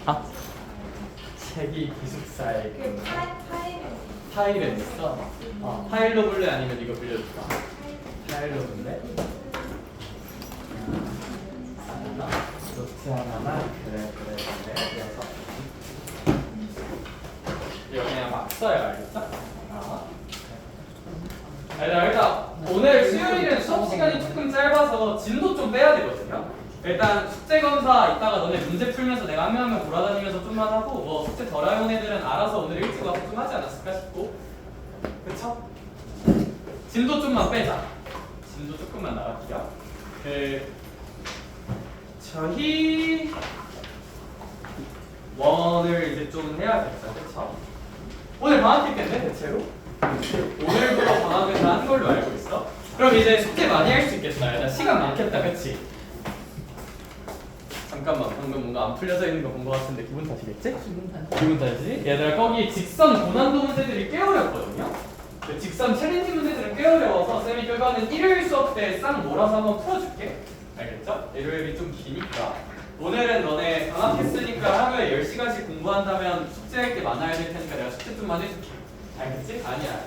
아? 책이 기숙사에 그 파일은 있어? 파일로 볼래? 아니면 이거 빌려줄까? 파일로 볼래? 노트 하나만? 그래. 그래서 이거 그냥 막 써요, 알겠어? 일단 오늘 수요일은 수업 시간이 조금 짧아서 진도 좀 빼야 되거든요. 일단 숙제 검사 이따가 너네 문제 풀면서 내가 한 명 한 명 돌아다니면서 좀만 하고 뭐 숙제 덜 해온 애들은 알아서 오늘 일찍 와서 좀 하지 않았을까 싶고, 그쵸? 진도 좀만 빼자. 진도 조금만 나갈게요. 저희 원을 이제 좀 해야겠죠, 그쵸? 오늘 방학했겠네, 대체로? 오늘부터 방학을 다 한 걸로 알고 있어. 그럼 이제 숙제 많이 할 수 있겠다. 일단 시간 많겠다, 그치? 잠깐만, 방금 뭔가 안 풀려져 있는 거 본 거 같은데 기분 탓이겠지? 기분 탓이지? 얘들아, 거기 직선 고난도 문제들이 꽤 어렵거든요? 그 직선 챌린지 문제들은 꽤 어려워서 쌤이 결과는 일요일 수업 때 싹 몰아서 한번 풀어줄게. 알겠죠? 일요일이 좀 기니까. 오늘은 너네 방학했으니까 하루에 10시간씩 공부한다면 숙제할 게 많아야 될 테니까 내가 숙제 좀만 해줄게. 알겠지? 아니야.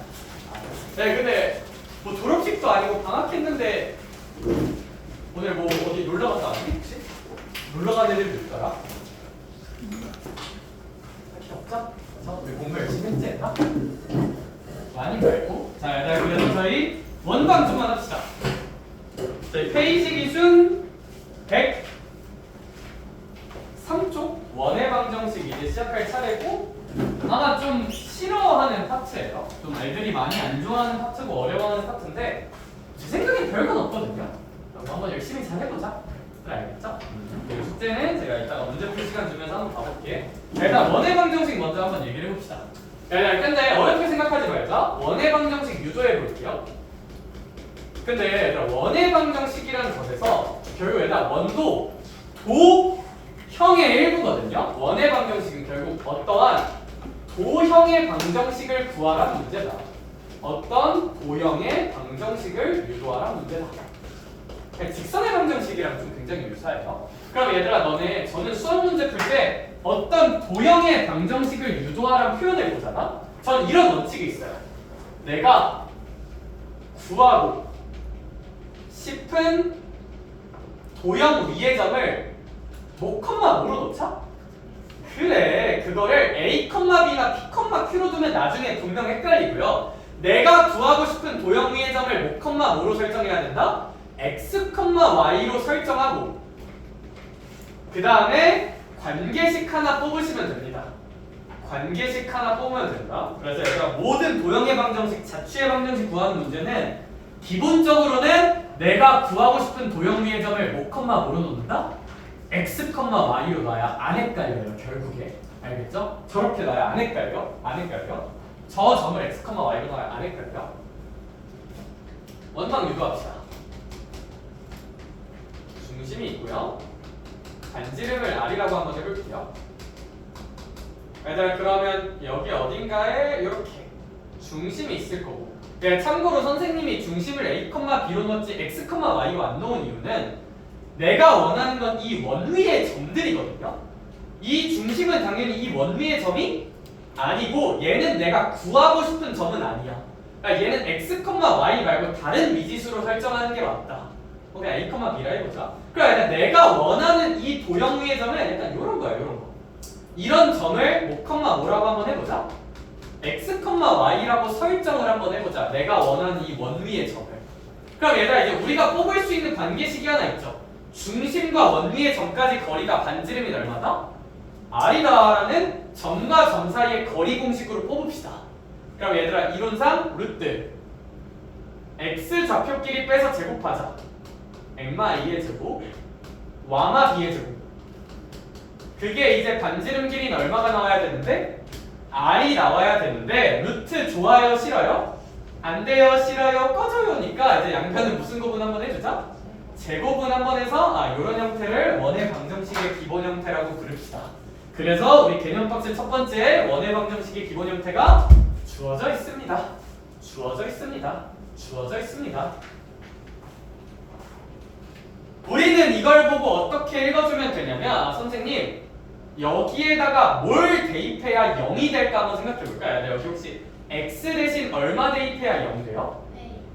네, 근데 뭐 졸업식도 아니고 방학했는데 오늘 뭐 어디 놀러 갔다 왔니 혹시? 놀러 간 애들도 있더라? 딱히 없죠? 그래서 우리 공부 열심히 했지 얘들아? 많이 말고. 자, 일단 그래서 저희 원방 좀만 합시다. 저희 페이지 기준 103쪽 원의 방정식 이제 시작할 차례고, 아마 좀 싫어하는 파트예요. 좀 애들이 많이 안 좋아하는 파트고 어려워하는 파트인데 제 생각엔 별건 없거든요. 한번 열심히 잘 해보자. 그래, 알겠죠? 그리고 숙제는 제가 이따가 문제 풀 시간 주면서 한번 봐볼게. 자, 일단 원의 방정식 먼저 한번 얘기를 해봅시다. 근데 어렵게 생각하지 말자. 원의 방정식 유도해 볼게요. 근데 얘들아, 원의 방정식이라는 것에서 결국 얘들아 원도 도형의 일부거든요. 원의 방정식은 결국 어떠한 도형의 방정식을 구하란 문제다. 어떤 도형의 방정식을 유도하란 문제다. 직선의 방정식이랑 좀 굉장히 유사해요. 그럼 얘들아, 너네 저는 수학 문제 풀 때 어떤 도형의 방정식을 유도하란 표현을 보잖아. 전 이런 원칙이 있어요. 내가 구하고 싶은 도형 위의 점을 뭐로 놓자? 그래, 그거를 A, B나 P, Q로 두면 나중에 분명 헷갈리고요. 내가 구하고 싶은 도형 위의 점을 뭐로 설정해야 된다? X, Y로 설정하고 그 다음에 관계식 하나 뽑으시면 됩니다. 관계식 하나 뽑으면 된다. 그래서 얘들아, 모든 도형의 방정식, 자취의 방정식 구하는 문제는 기본적으로는 내가 구하고 싶은 도형 위의 점을 뭐로 놓는다? X, Y로 놔야 안 헷갈려요, 결국에. 알겠죠? 저렇게 놔야 안 헷갈려. 저 점을 X, Y로 놔야 안 헷갈려. 원방 유도합시다. 중심이 있고요. 반지름을 R이라고 한번 해볼게요. 얘들아, 그러면 여기 어딘가에 이렇게 중심이 있을 거고, 참고로 선생님이 중심을 A, B로 넣었지 X, Y로 안 넣은 이유는 내가 원하는 건 이 원 위의 점들이거든요. 이 중심은 당연히 이 원 위의 점이 아니고 얘는 내가 구하고 싶은 점은 아니야. 그러니까 얘는 X, Y 말고 다른 미지수로 설정하는 게 맞다. 그냥 A, B라 해보자. 그러니까 내가 원하는 이 도형 위의 점은 일단 이런 거야, 이런 거. 이런 점을 뭐라고 한번 해보자. X, Y라고 설정을 한번 해보자. 내가 원하는 이 원 위의 점을. 그럼 얘들아, 이제 우리가 뽑을 수 있는 관계식이 하나 있죠. 중심과 원 위의 점까지 거리가 반지름이 얼마다? R이다라는 점과 점 사이의 거리 공식으로 뽑읍시다. 그럼 얘들아, 이론상 루트 x 좌표끼리 빼서 제곱하자. 엑마 a의 제곱, 와마 b의 제곱. 그게 이제 반지름 길이는 얼마가 나와야 되는데? R이 나와야 되는데 루트 좋아요, 싫어요? 안 돼요, 싫어요, 꺼져요니까 이제 양변은 무슨 구분 한번 해주자. 제곱은 한번 해서 이런 형태를 원의 방정식의 기본 형태라고 부릅시다. 그래서 우리 개념 박스 첫 번째 원의 방정식의 기본 형태가 주어져 있습니다. 주어져 있습니다. 우리는 이걸 보고 어떻게 읽어주면 되냐면, 선생님 여기에다가 뭘 대입해야 0이 될까 한번 생각해 볼까요? 여기 혹시 x 대신 얼마 대입해야 0 돼요?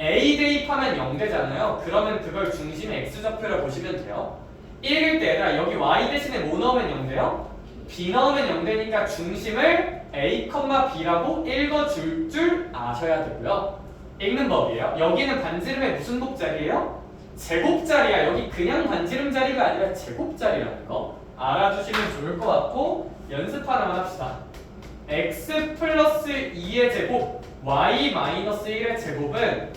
a 대입하면 0 되잖아요. 그러면 그걸 중심의 x좌표를 보시면 돼요. 1일 때 얘들아 여기 y 대신에 뭐 넣으면 0 돼요? b 넣으면 0 되니까 중심을 a, b라고 읽어줄 줄 아셔야 되고요. 읽는 법이에요. 여기는 반지름의 무슨 곱자리예요? 제곱자리야. 여기 그냥 반지름 자리가 아니라 제곱자리라는 거 알아주시면 좋을 것 같고 연습 하나만 합시다. x 플러스 2의 제곱 y 마이너스 1의 제곱은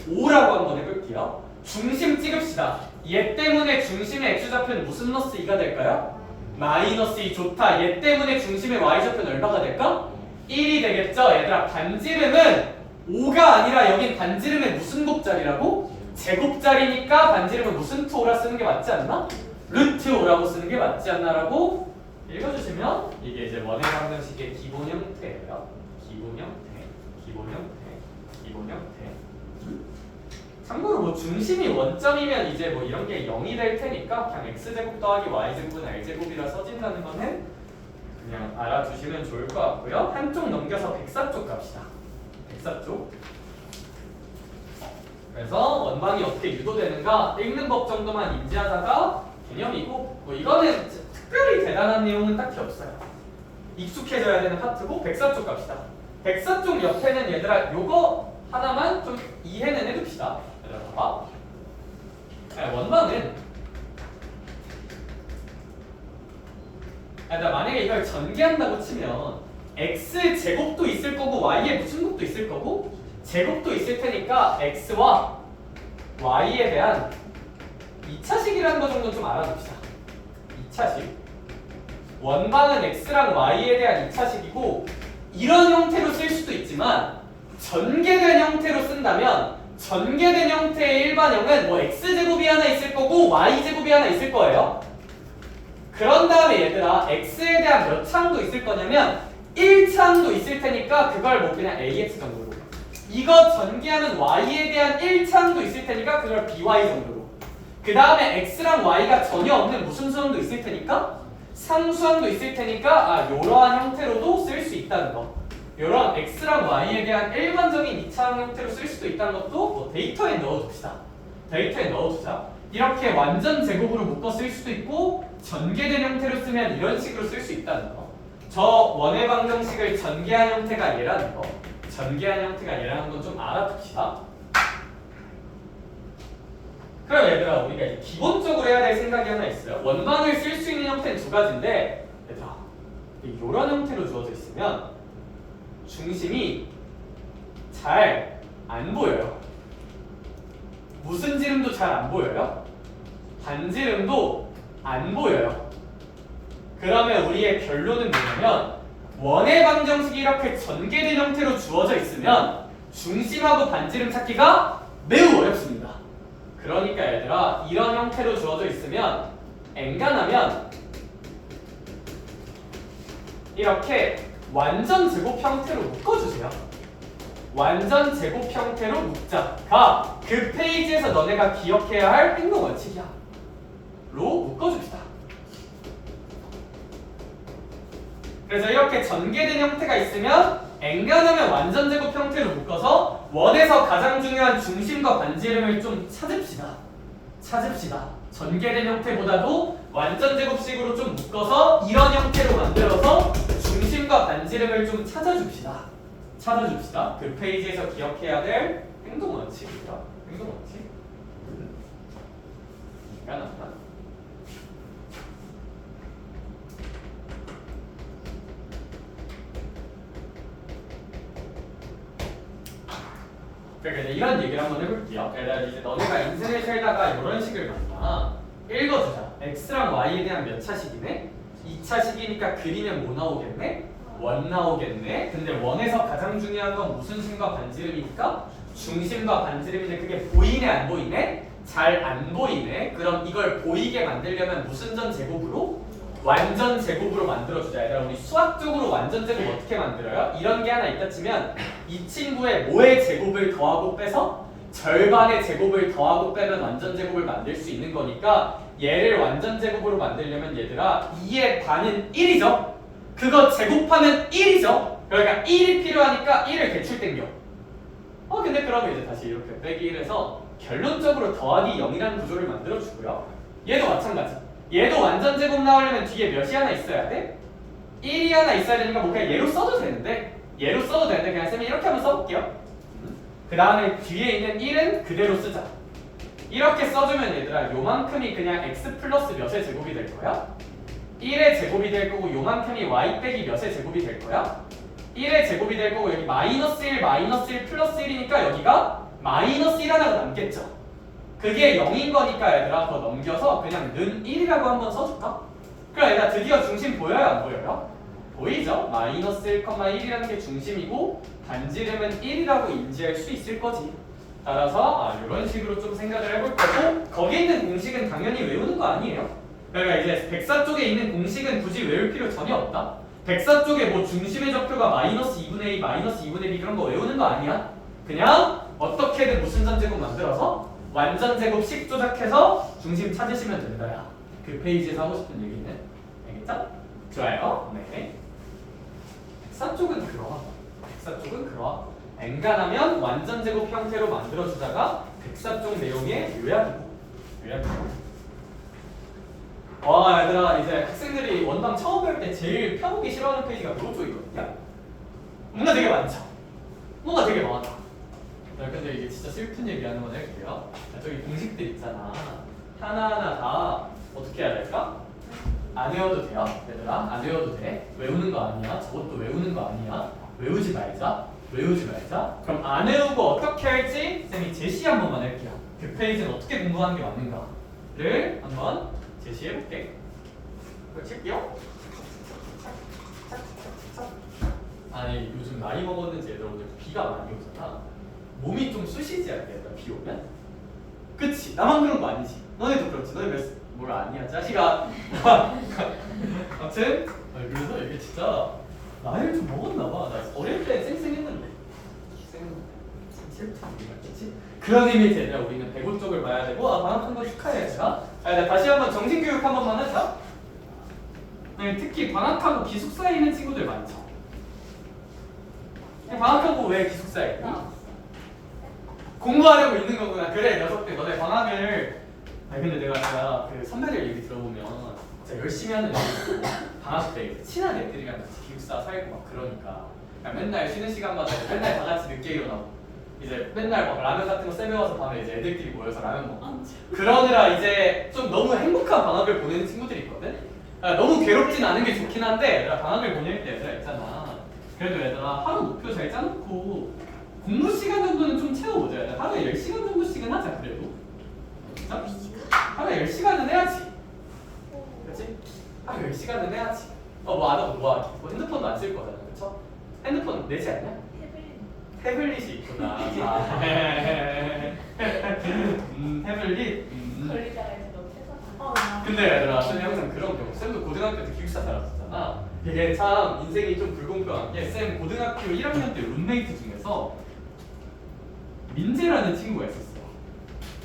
5라고 한번 해볼게요. 중심 찍읍시다. 얘 때문에 중심의 x좌표는 무슨 너스 2가 될까요? 마이너스 2 좋다. 얘 때문에 중심의 y좌표는 얼마가 될까? 1이 되겠죠? 얘들아 반지름은 5가 아니라 여긴 반지름의 무슨 곱자리라고? 제곱자리니까 반지름은 무슨 2오라 쓰는 게 맞지 않나? 루트 5라고 쓰는 게 맞지 않나라고 읽어주시면 이게 이제 원의 방정식의 기본 형태예요. 기본 형태, 기본 형태, 기본 형태. 참고로 뭐 중심이 원점이면 이제 뭐 이런 게 0이 될 테니까 그냥 x제곱 더하기 y제곱은 r제곱이라 써진다는 거는 그냥 알아두시면 좋을 것 같고요. 한쪽 넘겨서 백사 쪽 갑시다. 백사 쪽. 그래서 원방이 어떻게 유도되는가 읽는 법 정도만 인지하다가 개념이고 뭐 이거는 특별히 대단한 내용은 딱히 없어요. 익숙해져야 되는 파트고 백사 쪽 갑시다. 백사 쪽 옆에는 얘들아 요거 하나만 좀 이해는 해둡시다. 얘들아 봐봐. 원방은 얘들아 만약에 이걸 전개한다고 치면 x 제곱도 있을 거고 y의 무슨 곱도 있을 거고 제곱도 있을 테니까 x와 y에 대한 2차식이라는 거 정도 좀 알아둡시다. 2차식. 원방은 x랑 y에 대한 2차식이고 이런 형태로 쓸 수도 있지만 전개된 형태로 쓴다면 전개된 형태의 일반형은 뭐 x제곱이 하나 있을 거고 y제곱이 하나 있을 거예요. 그런 다음에 얘들아 x에 대한 몇 차항도 있을 거냐면 1차항도 있을 테니까 그걸 뭐 그냥 ax 정도로 이거 전개하는 y에 대한 1차항도 있을 테니까 그걸 by 정도로 그 다음에 x랑 y가 전혀 없는 무슨 수항도 있을 테니까 상수항도 있을 테니까 이러한 형태로도 쓸 수 있다는 거. 이런 x랑 y에 대한 일반적인 2차항 형태로 쓸 수도 있다는 것도 뭐 데이터에 넣어둡시다. 데이터에 넣어두자. 이렇게 완전 제곱으로 묶어 쓸 수도 있고 전개된 형태로 쓰면 이런 식으로 쓸 수 있다는 거. 저 원의 방정식을 전개한 형태가 얘라는 거. 전개한 형태가 얘라는 건 좀 알아둡시다. 그럼 얘들아 우리가 이제 기본적으로 해야 될 생각이 하나 있어요. 원방을 쓸 수 있는 형태는 두 가지인데 얘들아 이런 형태로 주어져 있으면 중심이 잘 안 보여요. 무슨 지름도 잘 안 보여요. 반지름도 안 보여요. 그러면 우리의 결론은 뭐냐면 원의 방정식이 이렇게 전개된 형태로 주어져 있으면 중심하고 반지름 찾기가 매우 어렵습니다. 그러니까 얘들아 이런 형태로 주어져 있으면 엔간하면 이렇게 완전 제곱 형태로 묶어주세요. 완전 제곱 형태로 묶자가 그 페이지에서 너네가 기억해야 할 행동 원칙이야. 로 묶어줍시다. 그래서 이렇게 전개된 형태가 있으면 엔간하면 완전 제곱 형태로 묶어서 원에서 가장 중요한 중심과 반지름을 좀 찾읍시다. 전개된 형태보다도 완전 제곱식으로 좀 묶어서 이런 형태로 만들어서 중심과 반지름을 좀 찾아줍시다. 그 페이지에서 기억해야 될 행동 원칙이죠. 행동 원칙. 간단합니다. 그러니까 이런 얘기를 한번 해볼게요. 이제 너네가 인생을 살다가 이런 식을 만나 읽어주자. x랑 y에 대한 몇 차식이네? 2차식이니까 그리면 뭐 나오겠네? 원 나오겠네. 근데 원에서 가장 중요한 건 무슨 심과 반지름이니까 중심과 반지름인데 그게 보이네 안 보이네? 잘 안 보이네. 그럼 이걸 보이게 만들려면 무슨 전 제곱으로? 완전 제곱으로 만들어주자. 얘들아 우리 수학적으로 완전 제곱 어떻게 만들어요? 이런 게 하나 있다 치면 이 친구의 뭐의 제곱을 더하고 빼서 절반의 제곱을 더하고 빼면 완전 제곱을 만들 수 있는 거니까 얘를 완전 제곱으로 만들려면 얘들아 2의 반은 1이죠. 그거 제곱하면 1이죠. 그러니까 1이 필요하니까 1을 대출 땡겨. 근데 그러면 이제 다시 이렇게 빼기 1해서 결론적으로 더하기 0이라는 구조를 만들어주고요. 얘도 마찬가지. 얘도 완전 제곱 나오려면 뒤에 몇이 하나 있어야 돼? 1이 하나 있어야 되니까 뭐 그냥 얘로 써도 되는데 그냥 쌤이 이렇게 한번 써볼게요. 그 다음에 뒤에 있는 1은 그대로 쓰자. 이렇게 써주면 얘들아 요만큼이 그냥 x 플러스 몇의 제곱이 될 거야? 1의 제곱이 될 거고 요만큼이 y 빼기 몇의 제곱이 될 거야? 1의 제곱이 될 거고 여기 마이너스 1 플러스 1이니까 여기가 마이너스 1 하나가 남겠죠. 그게 0인 거니까 얘들아 그거 넘겨서 그냥 는 1이라고 한번 써줄까? 그럼 얘들아 드디어 중심 보여요 안 보여요? 보이죠? 마이너스 1,1이라는 게 중심이고 반지름은 1이라고 인지할 수 있을 거지. 따라서 이런 식으로 좀 생각을 해볼 거고 거기에 있는 공식은 당연히 외우는 거 아니에요. 그러니까 이제 백사 쪽에 있는 공식은 굳이 외울 필요 전혀 없다. 백사 쪽에 뭐 중심의 좌표가 마이너스 2분의 2, 마이너스 2분의 2 그런 거 외우는 거 아니야. 그냥 어떻게든 무슨 전제곱 만들어서 완전 제곱식 조작해서 중심 찾으시면 된다야. 그 페이지에서 하고 싶은 얘기는 알겠죠? 좋아요. 네. 백사 쪽은 그러하. 백사 쪽은 그러하. 엔간하면 완전 제곱 형태로 만들어주다가 백사 쪽 내용의 요약이고. 와 얘들아 이제 학생들이 원당 처음 배울 때 제일 펴보기 싫어하는 페이지가 요 쪽이거든요. 뭔가 되게 많죠. 뭔가 되게 많아. 근데 이게 진짜 슬픈 얘기 하나만 할게요. 저기 공식들 있잖아. 하나하나 다 어떻게 해야 될까? 안 외워도 돼요. 얘들아 안 외워도 돼. 외우는 거 아니야. 저것도 외우는 거 아니야. 외우지 말자. 그럼 안 외우고 어떻게 할지 쌤이 제시 한 번만 할게요. 그 페이지는 어떻게 공부하는 게 맞는가를 한번 제시해볼게. 이걸 칠게요. 아니 요즘 나이 먹었는지 얘들아 오늘 비가 많이 오잖아. 몸이 좀 쑤시지 않게 얘들아 비 오면? 그치? 나만 그런 거 아니지? 너네도 그렇지? 너네 뭘 아니야 자식아. 아무튼 그래서 이게 진짜 나이를 좀 먹었나 봐. 나 어릴 때 쌩쌩했는데 쌩 그런 의미에서 얘들아 우리는 배구 쪽을 봐야 되고 방학한 거 축하해 얘들아. 다시 한번 정신교육 한 번만 하자. 특히 방학하고 기숙사에 있는 친구들 많죠. 방학하고 왜 기숙사에 있니? 공부하려고 있는 거구나. 그래 녀석들 너네 방학을 근데 내가 진짜 그 선배들 얘기 들어보면 진짜 열심히 하는 애들 있고 방학 때 친한 애들이랑 같이 기숙사 살고 막 그러니까 맨날 쉬는 시간마다 맨날 다 같이 늦게 일어나고 이제 맨날 막 라면 같은 거 쌤에 밤에 이제 애들끼리 모여서 라면 먹고 그러느라 이제 좀 너무 행복한 방학을 보내는 친구들이 있거든. 너무 괴롭진 않은 게 좋긴 한데 얘들아 방학을 보낼 때 얘들아 있잖아. 그래도 얘들아 하루 목표 잘 짜놓고 공부 시간 정도는 좀 채워보자. 얘들아 하루에 10시간 정도씩은 하자 그래도. 진짜? 하루에 10시간은 해야지. 그렇지? 하루에 10시간은 해야지. 뭐 안 하고 뭐 하기? 뭐 핸드폰도 안 쓸 거잖아. 그쵸? 핸드폰 내지 않냐? 태블릿이 있구나. 태블릿. 걸리다가 이제 너무 해서. 근데 얘들아, 쌤이 항상 그런 경우. 쌤도 고등학교 때 기숙사 살았었잖아. 이게 참 인생이 좀 불공평한 게 쌤 고등학교 1학년 때 룸메이트 중에서 민재라는 친구가 있었어.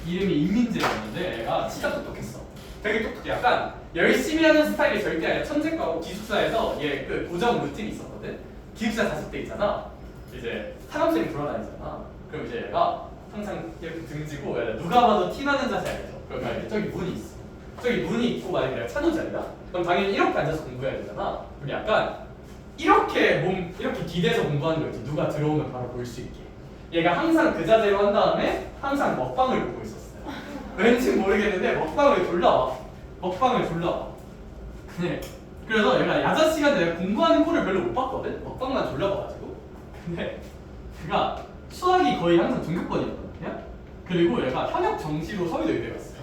이름이 임민재였는데 얘가 진짜 똑똑했어. 되게 똑똑해. 약간 열심히 하는 스타일이 절대 아니야. 천재과고 기숙사에서 얘 그 고정 루틴이 있었거든. 기숙사 갔을 때 있잖아. 이제 사람들이 돌아다니잖아. 그럼 이제 얘가 항상 이렇게 등지고 누가 봐도 티나는 자세 알죠? 그러니까 이제 저기 문이 있어. 저기 문이 있고 만약에 내가 찬우 자리다? 그럼 당연히 이렇게 앉아서 공부해야 되잖아. 그럼 약간 이렇게 몸 이렇게 기대서 공부하는 거지. 누가 들어오면 바로 볼 수 있게. 얘가 항상 그 자세로 한 다음에 항상 먹방을 보고 있었어요. 왠지 모르겠는데 먹방을 졸라와. 네. 그래서 얘가 야자 시간에 내가 공부하는 꼴을 별로 못 봤거든? 먹방만 졸라봐가지고. 근데 걔가 수학이 거의 항상 등급권이었거든요? 그리고 얘가 현역 정시로 서울대 의대 갔어요.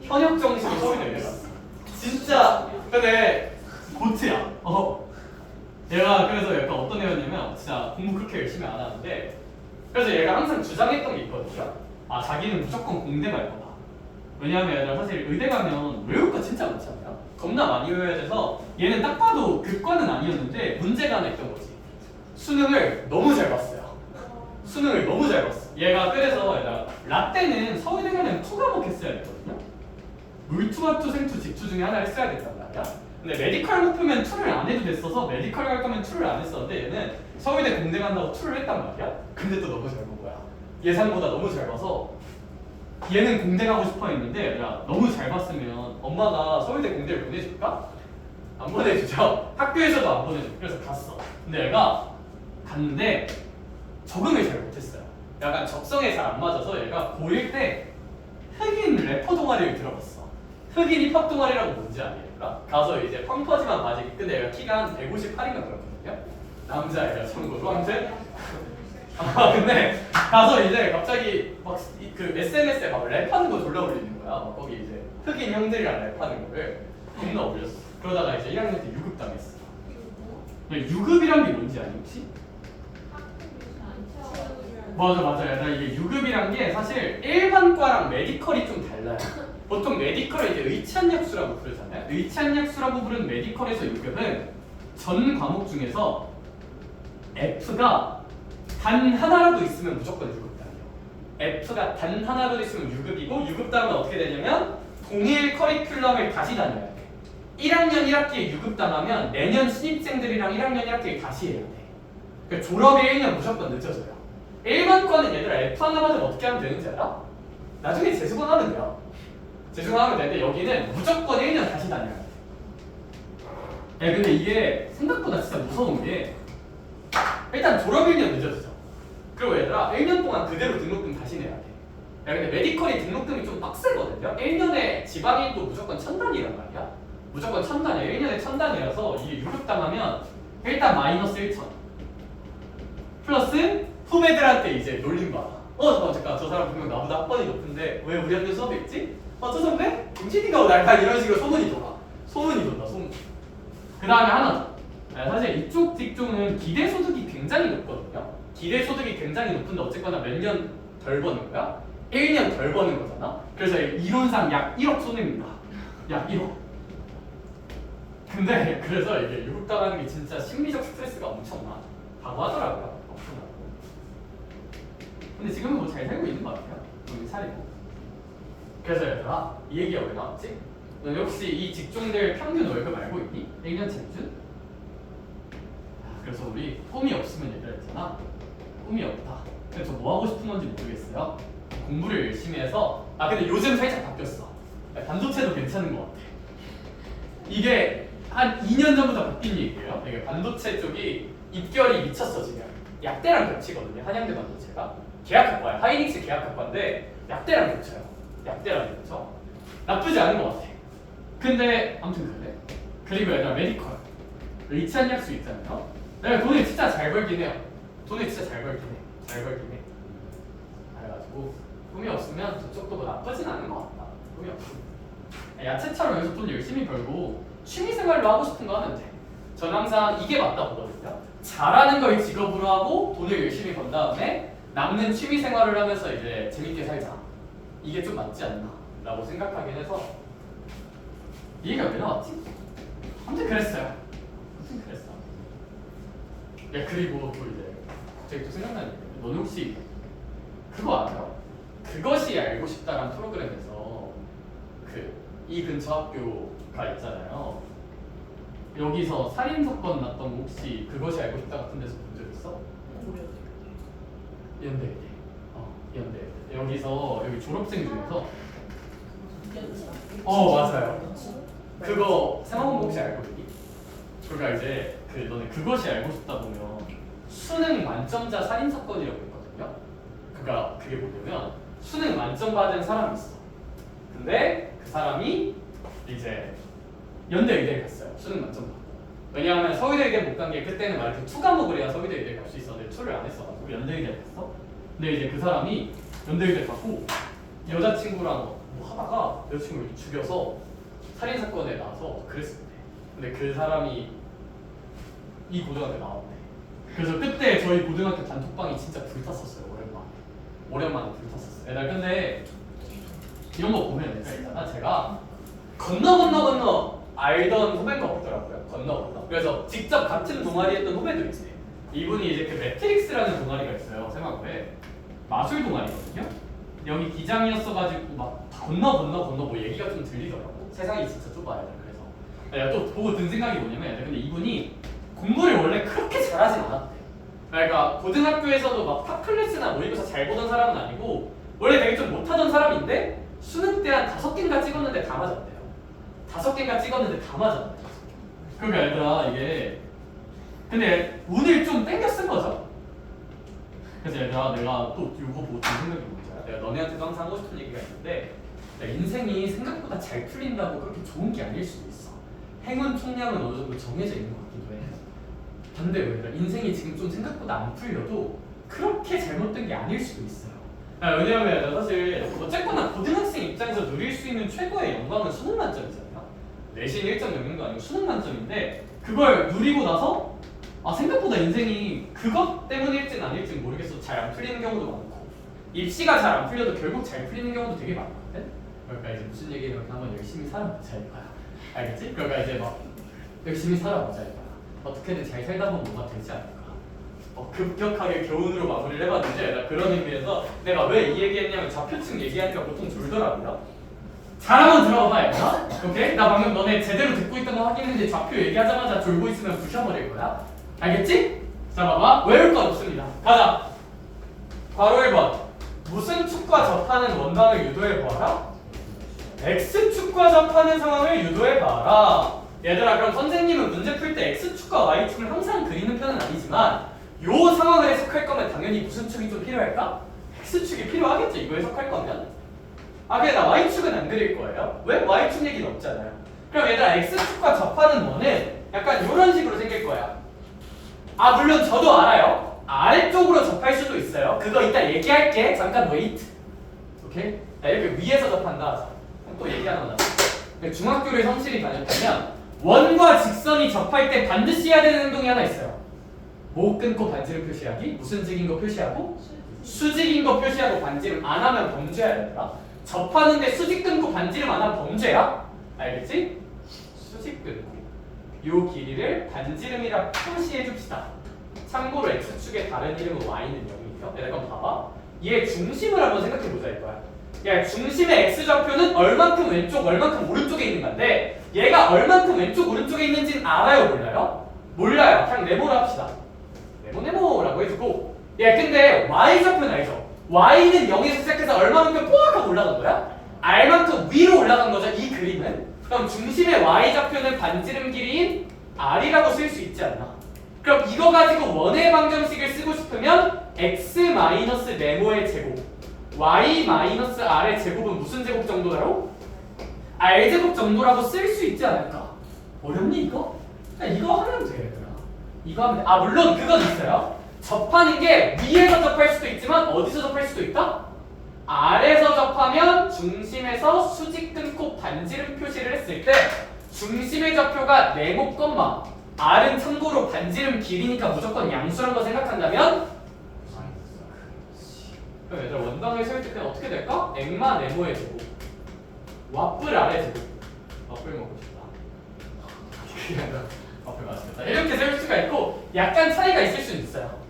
현역 정시로 서울대 의대 갔어. 진짜 근데 고트야. 얘가 그래서 약간 어떤 애였냐면 진짜 공부 그렇게 열심히 안 하는데 그래서 얘가 항상 주장했던 게 있거든요. 자기는 무조건 공대 갈 거다. 왜냐하면 얘가 사실 의대 가면 외울 거 진짜 많잖아요. 겁나 많이 외워야 돼서 얘는 딱 봐도 급과는 아니었는데 문제가 냈던 거지. 수능을 너무 잘 봤어요. 얘가 그래서 얘가 라떼는 서울대 가면 2과목 했어야 됐거든요. 물투마투 생투 직투 중에 하나를 써야 됐단 말이야. 근데 메디컬 목표면 투를 안 해도 됐어서 메디컬 갈 거면 투를 안 했었는데 얘는 서울대 공대 간다고 투를 했단 말이야. 근데 또 너무 잘 본 거야. 예상보다 너무 잘 봐서 얘는 공대 가고 싶어 했는데 야 너무 잘 봤으면 엄마가 서울대 공대를 보내줄까? 안 보내주죠. 학교에서도 안 보내줘. 그래서 갔어. 근데 얘가 갔는데 적응을 잘 못했어요. 약간 적성에 잘 안 맞아서 얘가 고1 때 흑인 래퍼 동아리를 들어갔어. 흑인 힙합 동아리라고 뭔지 아니까 가서 이제 펑퍼짐한 바지. 근데 얘가 키가 한 158인가 그렇거든요. 남자애가 참고로. 아무튼 근데 가서 이제 갑자기 막 그 SNS에 막 랩하는 거 졸라 올리는 거야. 막 거기 이제 흑인 형들이랑 랩하는 거를 겁나 올렸어. 그러다가 이제 1학년 때 유급 당했어. 유급이란 게 뭔지 아니 혹시? 맞아. 나 이게 유급이란 게 사실 일반과랑 메디컬이 좀 달라요. 보통 메디컬을 이제 의찬약수라고 부르잖아요. 의찬약수라고 부르는 메디컬에서 유급은 전 과목 중에서 F가 단 하나라도 있으면 무조건 유급 당해요. F가 단 하나라도 있으면 유급이고 유급 당하면 어떻게 되냐면 동일 커리큘럼을 다시 다녀야 돼. 1학년 1학기에 유급 당하면 내년 신입생들이랑 1학년 1학기에 다시 해야 돼. 그러니까 졸업이 1년 무조건 늦어져요. 일반과는 얘들아 F 하나 맞으면 어떻게 하면 되는지 알아? 나중에 재수강하면 돼요. 재수강하면 되는데 여기는 무조건 1년 다시 다녀야 돼. 근데 이게 생각보다 진짜 무서운 게 일단 졸업 1년 늦어지죠. 그리고 얘들아 1년 동안 그대로 등록금 다시 내야 돼. 근데 메디컬이 등록금이 좀 빡세거든요. 1년에 지방인도 무조건 1000단위란 말이야. 무조건 1000단위야. 1년에 1000단위라서 이게 유급당하면 일단 마이너스 1000 플러스 후배들한테 이제 놀림받아. 잠깐 저 사람 분명 나보다 학번이 높은데 왜 우리 학교 수업에 있지? 저 선배? 김진이가 날까 이런 식으로 소문이 돈다. 소문. 그 다음에 하나 더. 사실 이쪽 직종은 기대소득이 굉장히 높거든요. 기대소득이 굉장히 높은데 어쨌거나 몇 년 덜 버는 거야? 1년 덜 버는 거잖아. 그래서 이론상 약 1억 손해입니다. 약 1억. 근데 그래서 이게 유급당하는 게 진짜 심리적 스트레스가 엄청나. 다고 하더라고요. 엄청나고. 근데 지금은 뭐 잘 살고 있는 것 같아요. 정신 차리고. 그래서 얘들아 이 얘기가 왜 나왔지? 너 혹시 이 직종들 평균 월급 알고 있니? 1년 평균? 그래서 우리 꿈이 없으면 얘들아 있잖아. 꿈이 없다. 근데 저 뭐 하고 싶은 건지 모르겠어요. 공부를 열심히 해서 근데 요즘 살짝 바뀌었어. 반도체도 괜찮은 것 같아. 이게 한 2년 전부터 바뀐 얘기예요. 이게 반도체 쪽이 입결이 미쳤어 지금. 약대랑 겹치거든요. 한양대 반도체가 계약학과야. 하이닉스 계약학과인데 약대랑 겹쳐요. 약대랑 겹쳐. 나쁘지 않은 것 같아. 근데 아무튼 그래. 그리고 얘들아 메디컬 의치한 약수 있잖아요. 내가 돈을 진짜 잘 벌긴 해요. 잘 벌긴 해. 그래가지고 꿈이 없으면 저쪽도 뭐 나쁘진 않은 것 같다. 꿈이 없으면 야채처럼 여기서 돈 열심히 벌고 취미생활로 하고 싶은 거 하면 돼. 전 항상 이게 맞다 보거든요. 잘하는 걸 직업으로 하고 돈을 열심히 번 다음에 남는 취미생활을 하면서 이제 재밌게 살자. 이게 좀 맞지 않나 라고 생각하긴 해서 이 얘기가 왜 나왔지? 아무튼 그랬어요. 야 그리고 또 이제 갑자기 또 생각나는 게 너는 혹시 그거 알아요? 그것이 알고 싶다란 프로그램에서 이 근처 학교가 있잖아요. 여기서 살인 사건 났던 거 혹시 그것이 알고 싶다 같은 데서 본 적 있어? 연대. 여기서 여기 졸업생 중에서 맞아요. 그거 세마공부 혹시 알고 있니? 그러니까 이제 너네 그것이 알고 싶다 보면 수능 만점자 살인 사건이라고 있거든요. 그러니까 그게 뭐냐면 수능 만점 받은 사람이 있어. 근데 그 사람이 이제 연대 의대에 갔어요. 수능 만점 받고. 왜냐하면 서울대 의대 못 간 게 그때는 막 이렇게 2 과목을 해야 서울대 의대 갈 수 있었는데 2를 안 했어가지고 연대 의대 갔어. 근데 이제 그 사람이 연대 의대 가고 여자친구랑 뭐 하다가 여자친구를 이렇게 죽여서 살인 사건에 나와서 그랬을 때. 근데 그 사람이 이 고등학교 나왔대. 그래서 그때 저희 고등학교 단톡방이 진짜 불탔었어요. 오랜만에 불탔었어요. 근데 이런 거 보면 있잖아. 제가 건너 알던 후배가 없더라고요. 건너. 그래서 직접 같은 동아리 했던 후배도 있어요. 이분이 이제 그 매트릭스라는 동아리가 있어요. 세마고에 마술 동아리거든요. 여기 기장이었어가지고 막 건너 뭐 얘기가 좀 들리더라고. 세상이 진짜 좁아요. 그래서 내가 또 보고 든 생각이 뭐냐면 근데 이분이 공부를 원래 그렇게 잘하진 않았대. 그러니까 고등학교에서도 막 탑 클래스나 모의고사 잘 보던 사람은 아니고 원래 되게 좀 못하던 사람인데 수능 때 한 5개인가 찍었는데 다 맞았대요. 5개인가 찍었는데 다 맞았대. 그러니까 얘들아 이게 근데 운을 좀 땡겨 쓴 거죠. 그래서 얘들아 내가 또 이거 보고 든 생각이 뭔지 알아? 내가 너네한테도 항상 하고 싶은 얘기가 있는데 인생이 생각보다 잘 풀린다고 그렇게 좋은 게 아닐 수도 있어. 행운 총량은 어느 정도 정해져 있는 것 같기도 해. 반대로 얘들아 인생이 지금 좀 생각보다 안 풀려도 그렇게 잘못된 게 아닐 수도 있어요. 왜냐하면 사실 어쨌거나 고등학생 입장에서 누릴 수 있는 최고의 영광은 수능 만점이잖아요. 내신 1.0도 아니고 수능 만점인데 그걸 누리고 나서 생각보다 인생이 그것 때문일진 아닐진 모르겠어. 잘 안 풀리는 경우도 많고 입시가 잘 안 풀려도 결국 잘 풀리는 경우도 되게 많거든. 그러니까 이제 무슨 얘기를 이렇게 한번 열심히 살아보자 이거야. 알겠지? 그러니까 이제 막 열심히 살아보자 이거야. 어떻게든 잘 살다 보면 뭐가 되지 않을까. 급격하게 교훈으로 마무리를 해봤는데 나 그런 의미에서 내가 왜 이 얘기했냐면 좌표층 얘기하니까 보통 졸더라고요. 잘 한번 들어봐 얘들아. 오케이? 나 방금 너네 제대로 듣고 있던 거 확인했는데 좌표 얘기하자마자 졸고 있으면 부셔버릴 거야. 알겠지? 자 봐봐. 외울 건 없습니다. 가자. 바로 1번. 무슨 축과 접하는 원방을 유도해보아라? X축과 접하는 상황을 유도해봐라. 얘들아 그럼 선생님은 문제 풀 때 X축과 Y축을 항상 그리는 편은 아니지만 요 상황을 해석할 거면 당연히 무슨 축이 좀 필요할까? X축이 필요하겠죠 이거 해석할 거면. 근데 나 Y축은 안 그릴 거예요. 왜? Y축 얘기는 없잖아요. 그럼 얘들아 X축과 접하는 원은 약간 이런 식으로 생길 거야. 물론 저도 알아요. 아래쪽으로 접할 수도 있어요. 그거 이따 얘기할게. 잠깐 웨이트. 오케이? 이렇게 위에서 접한다 하자. 또 얘기하는 거다. 중학교를 성실히 다녔다면 원과 직선이 접할 때 반드시 해야 되는 행동이 하나 있어요. 목 끊고 반지름 표시하기. 무슨 직인 거 표시하고 수직인 거 표시하고 반지름 안 하면 범죄야 얘들아. 접하는데 수직 끊고 반지름 안 하면 범죄야. 알겠지? 수직 끊고 요 길이를 반지름이라 표시해 줍시다. 참고로 X축의 다른 이름은 Y는 0이고요. 내가 봐봐. 얘 중심을 한번 생각해 보자 이거야. 야, 중심의 X좌표는 얼만큼 왼쪽, 얼만큼 오른쪽에 있는 건데 얘가 얼만큼 왼쪽, 오른쪽에 있는지는 알아요, 몰라요? 몰라요. 그냥 네모로 합시다. 네모라고 해주고 근데 Y좌표는 알죠? Y는 0에서 시작해서 얼마만큼 뽀악하고 올라간 거야? R만큼 위로 올라간 거죠, 이 그림은. 그럼 중심의 Y좌표는 반지름 길이인 R이라고 쓸 수 있지 않나? 그럼 이거 가지고 원의 방정식을 쓰고 싶으면 X-네모의 제곱 Y-R의 제곱은 무슨 제곱 정도라고? R제곱 정도라고 쓸 수 있지 않을까? 어렵니 이거? 이거 하면 돼 얘들아. 이거 하면 돼. 물론 그건 있어요. 접하는 게 위에서 접할 수도 있지만 어디서 접할 수도 있다? 아래에서 접하면 중심에서 수직 끊고 반지름 표시를 했을 때 중심의 좌표가 네모 껌마 R은 참고로 반지름 길이니까 무조건 양수란 거 생각한다면 그럼 얘들아 원방을 세울 때 어떻게 될까? 엑마 네모의 제곱 와플 아래 제곱 와플 먹고 싶다 와플 맛있겠다 이렇게 세울 수가 있고 약간 차이가 있을 수는 있어요.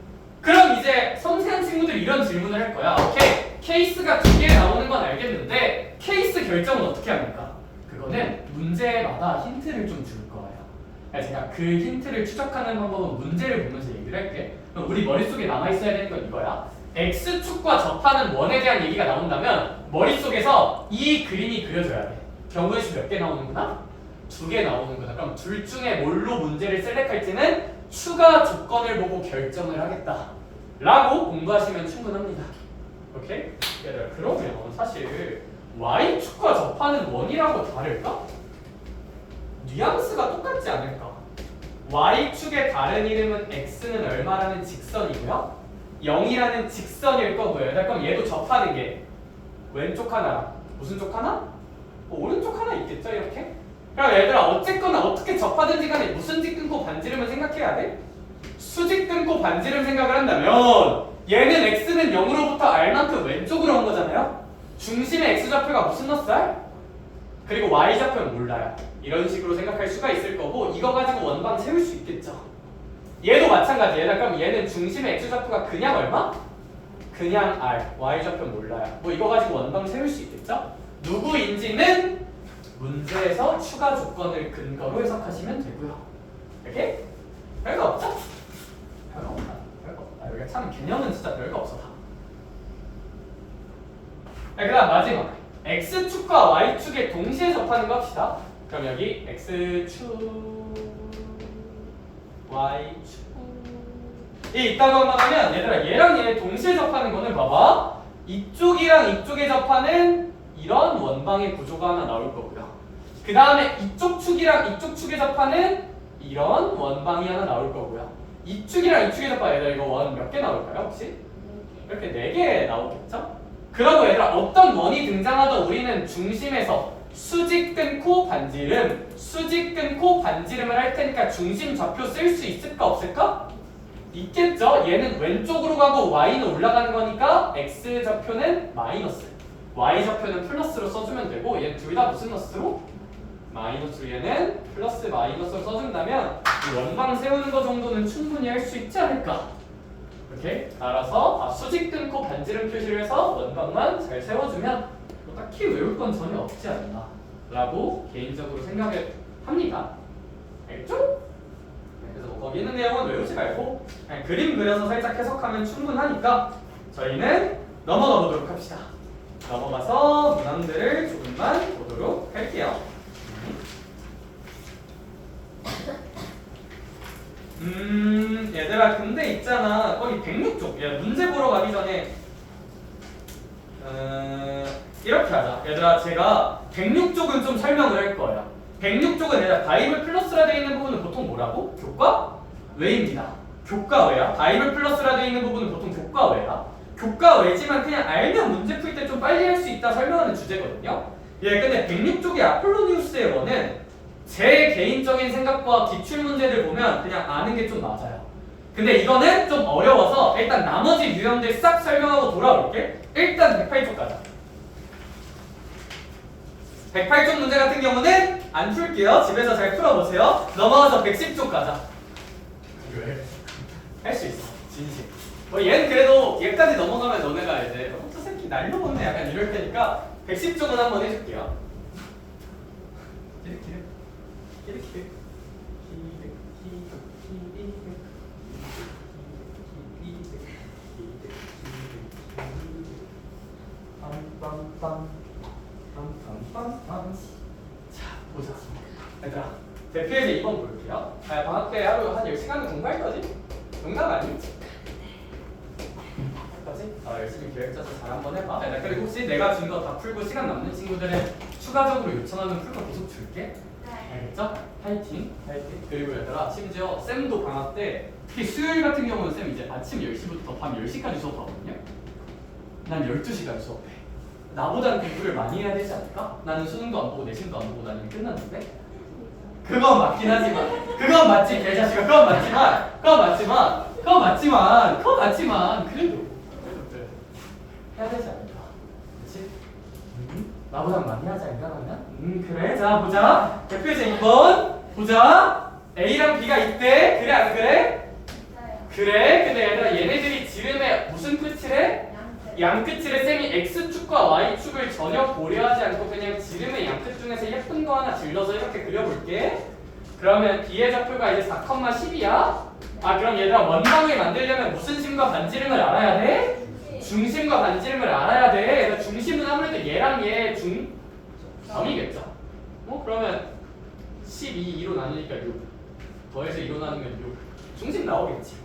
그럼 이제 섬세한 친구들이 이런 질문을 할 거야. 오케이 케이스가 2개 나오는 건 알겠는데 케이스 결정은 어떻게 합니까? 그거는 문제마다 힌트를 좀 줄 거예요. 제가 그 힌트를 추적하는 방법은 문제를 보면서 얘기를 할게. 그럼 우리 머릿속에 남아있어야 되는 건 이거야. X축과 접하는 원에 대한 얘기가 나온다면 머릿속에서 이 그림이 그려져야 돼. 경우의 수 몇 개 나오는구나? 2개 나오는구나. 그럼 둘 중에 뭘로 문제를 셀렉할지는 추가 조건을 보고 결정을 하겠다 라고 공부하시면 충분합니다. 오케이? 그러면 사실 Y축과 접하는 원이라고 다를까? 뉘앙스가 똑같지 않을까? Y축의 다른 이름은 X는 얼마라는 직선이고요 0이라는 직선일 거고요. 그럼 얘도 접하는 게 왼쪽 하나, 무슨 쪽 하나? 오른쪽 하나 있겠죠 이렇게? 그럼 얘들아 어쨌거나 어떻게 접하든지 간에 무슨 직 끊고 반지름을 생각해야 돼? 수직 끊고 반지름 생각을 한다면 얘는 X는 0으로부터 R만큼 왼쪽으로 한 거잖아요? 중심의 X좌표가 무슨 넛살? 그리고 Y좌표는 몰라요. 이런 식으로 생각할 수가 있을 거고 이거 가지고 원방 세울 수 있겠죠. 얘도 마찬가지예요. 그럼 얘는 중심의 X좌표가 그냥 얼마? 그냥 R, Y좌표 몰라요. 뭐 이거 가지고 원방 세울 수 있겠죠? 누구인지는 문제에서 추가 조건을 근거로 해석하시면 되고요. 이렇게? 별거 없죠? 별거 없다. 별거 없다. 여기가 참 개념은 진짜 별거 없어 다. 그 다음 마지막 X축과 Y축에 동시에 접하는 거 합시다. 그럼 여기 X축 Y축 이 있다고 하면 얘들아 얘랑 얘 동시에 접하는 거는 봐봐 이쪽이랑 이쪽에 접하는 이런 원방의 구조가 하나 나올 거고요. 그 다음에 이쪽 축이랑 이쪽 축에 접하는 이런 원방이 하나 나올 거고요. 이 축이랑 이 축에 접하는 얘들아 이거 원 몇 개 나올까요 혹시? 이렇게 4개 나오겠죠? 그러고 얘들아 어떤 원이 등장하던 우리는 중심에서 수직 끊고 반지름 수직 끊고 반지름을 할 테니까 중심 좌표 쓸 수 있을까 없을까? 있겠죠? 얘는 왼쪽으로 가고 y는 올라가는 거니까 x 좌표는 마이너스 y 좌표는 플러스로 써주면 되고 얘는 둘 다 무슨 너스로? 마이너스로 얘는 플러스 마이너스로 써준다면 이 원방 세우는 거 정도는 충분히 할 수 있지 않을까? 이렇게 따라서 수직 끊고 반지름 표시를 해서 원방만 잘 세워주면 뭐 딱히 외울 건 전혀 없지 않나 라고 개인적으로 생각을 합니다. 알겠죠? 네, 그래서 뭐 거기 있는 내용은 외우지 말고 그냥 그림 그려서 살짝 해석하면 충분하니까 저희는 넘어가 보도록 합시다. 넘어가서 문항들을 조금만 보도록 할게요. 얘들아 근데 있잖아 거기 106쪽 얘 문제 보러 가기 전에 이렇게 하자. 얘들아 제가 106쪽은 좀 설명을 할 거예요. 106쪽은 얘들아 바이블 플러스라 되어 있는 부분은 보통 뭐라고? 교과 외입니다. 교과 외야. 바이블 플러스라 되어 있는 부분은 보통 교과 외야. 교과 외지만 그냥 알면 문제 풀 때 좀 빨리 할 수 있다 설명하는 주제거든요. 예, 근데 106쪽의 아폴로니우스의 원은 제 개인적인 생각과 기출 문제들 보면 그냥 아는 게 좀 맞아요. 근데 이거는 좀 어려워서 일단 나머지 유형들 싹 설명하고 돌아올게. 일단 108쪽 가자. 108쪽 문제 같은 경우는 안 풀게요. 집에서 잘 풀어보세요. 넘어가서 110쪽 가자. 왜? 할 수 있어. 진심. 얘는 그래도 얘까지 넘어가면 너네가 이제 저 새끼 날로 먹네 약간 이럴 테니까 110쪽은 한번 해줄게요. 자, 보자. 얘들아, 대표에서 2번 볼게요. 방학 때 하루 한 10시간은 공부할 거지? 농담 아니지? 할 거지? 열심히 계획 짜서 잘 한번 해봐. 그리고 혹시 내가 준 거 다 풀고 시간 남는 친구들은 추가적으로 요청하면 풀 거 계속 줄게. 알겠죠? 파이팅! 파이팅! 그리고 얘들아 심지어 쌤도 방학 때 특히 수요일 같은 경우는 쌤 이제 아침 10시부터 밤 10시까지 수업하거든요? 난 12시간 수업해. 나보다는 공부를 많이 해야 되지 않을까? 나는 수능도 안 보고 내신도 안 보고 나는 끝났는데? 그건 맞긴 하지만 그건 맞지 개자식아 그건 맞지만 그래도 그래. 해야 되지 않을까? 그치? 나보다 많이 하자 인간하면? 그래 자 보자 대표제 2번 보자 A랑 B가 있대 그래 안 그래? 그래 근데 얘들아 얘네들이 지름에 무슨 끝이래? 양끝이래. 쌤이 X축과 Y축을 전혀 고려하지 않고 그냥 지름의 양끝 중에서 예쁜 거 하나 질러서 이렇게 그려볼게. 그러면 B의 좌표가 이제 4,10이야? 그럼 얘들아 원방을 만들려면 무슨 심과 반지름을 알아야 돼? 중심과 반지름을 알아야 돼. 그래서 중심은 아무래도 얘랑 얘 중점이겠죠. 그러면 12, 2로 나누니까 6 더해서 2로 나누면 6 중심 나오겠지.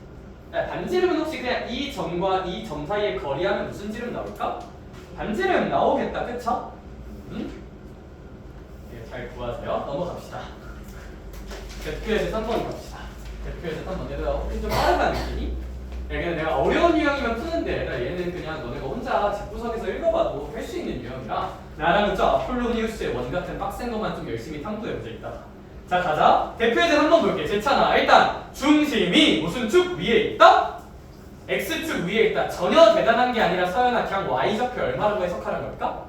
반지름은 혹시 그냥 이 점과 이 점 사이의 거리하면 무슨 지름 나올까? 반지름 나오겠다, 그쵸? 네, 잘 구하세요. 넘어갑시다. 대표에서 3번 갑시다. 대표에서 3번. 얘들아, 혹시 좀 빠르다 느끼니? 그냥 내가 어려운 유형이면 푸는데 얘는 그냥 너네가 혼자 집구석에서 읽어봐도 할 수 있는 유형이라 나랑은 저 아폴로니우스의 원 같은 빡센 것만 좀 열심히 탐구해보자 이따가. 자 가자. 대표에서 한번 볼게. 제차나 일단 중심이 무슨 축 위에 있다? X축 위에 있다. 전혀 대단한 게 아니라 서연아 그냥 Y좌표 얼마라고 해석하는 걸까?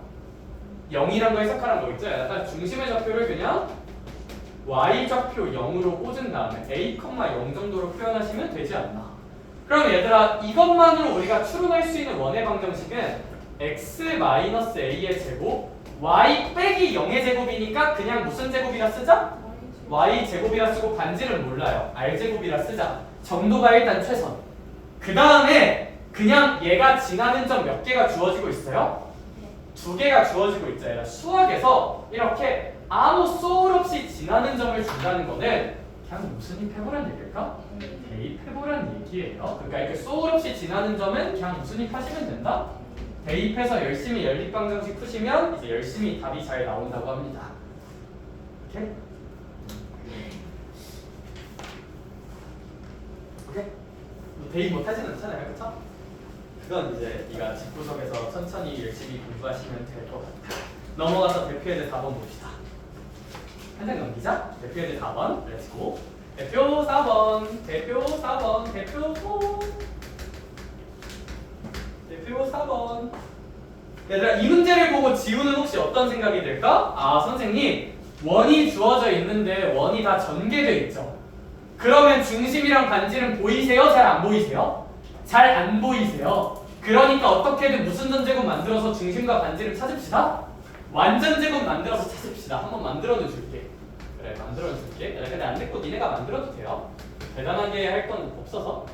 0이라고 해석하는 거겠죠? 약간 중심의 좌표를 그냥 Y좌표 0으로 꽂은 다음에 A, 0 정도로 표현하시면 되지 않나 그럼 얘들아 이것만으로 우리가 추론할 수 있는 원의 방정식은 x-a의 제곱 y 빼기 0의 제곱이니까 그냥 무슨 제곱이라 쓰자? y 제곱이라 쓰고 반지는 몰라요. r 제곱이라 쓰자. 정도가 일단 최선. 그 다음에 그냥 얘가 지나는 점 몇 개가 주어지고 있어요? 2개가 주어지고 있죠. 얘들아 수학에서 이렇게 아무 소울 없이 지나는 점을 준다는 거는 그냥 무슨 입해보란 얘기일까? 대입해보란 얘기예요. 그러니까 이렇게 소울 없이 지나는 점은 그냥 무슨 입하시면 된다? 대입해서 열심히 연립방정식 푸시면 이제 열심히 답이 잘 나온다고 합니다. 오케이? 오케이? 뭐 대입 못하지는 않잖아요, 그쵸? 그건 이제 네가 집구석에서 천천히 열심히 공부하시면 될 것 같아. 넘어가서 대표에대 4번 봅시다. 한 장 넘기자. 대표에대 4번. 렛츠고. 대표 4번. 대표 4번. 대표 4. 대표 4번. 얘들아 이 문제를 보고 지우는 혹시 어떤 생각이 들까? 아 선생님 원이 주어져 있는데 원이 다 전개돼 있죠. 그러면 중심이랑 반지름 보이세요? 잘 안 보이세요? 잘 안 보이세요. 그러니까 어떻게든 무슨 전제곱 만들어서 중심과 반지름 찾읍시다. 완전 제곱 만들어서 찾읍시다. 한번 만들어도 줄게. 그래 만들어도 줄게. 근데 안 됐고 니네가 만들어도 돼요. 대단하게 할 건 없어서.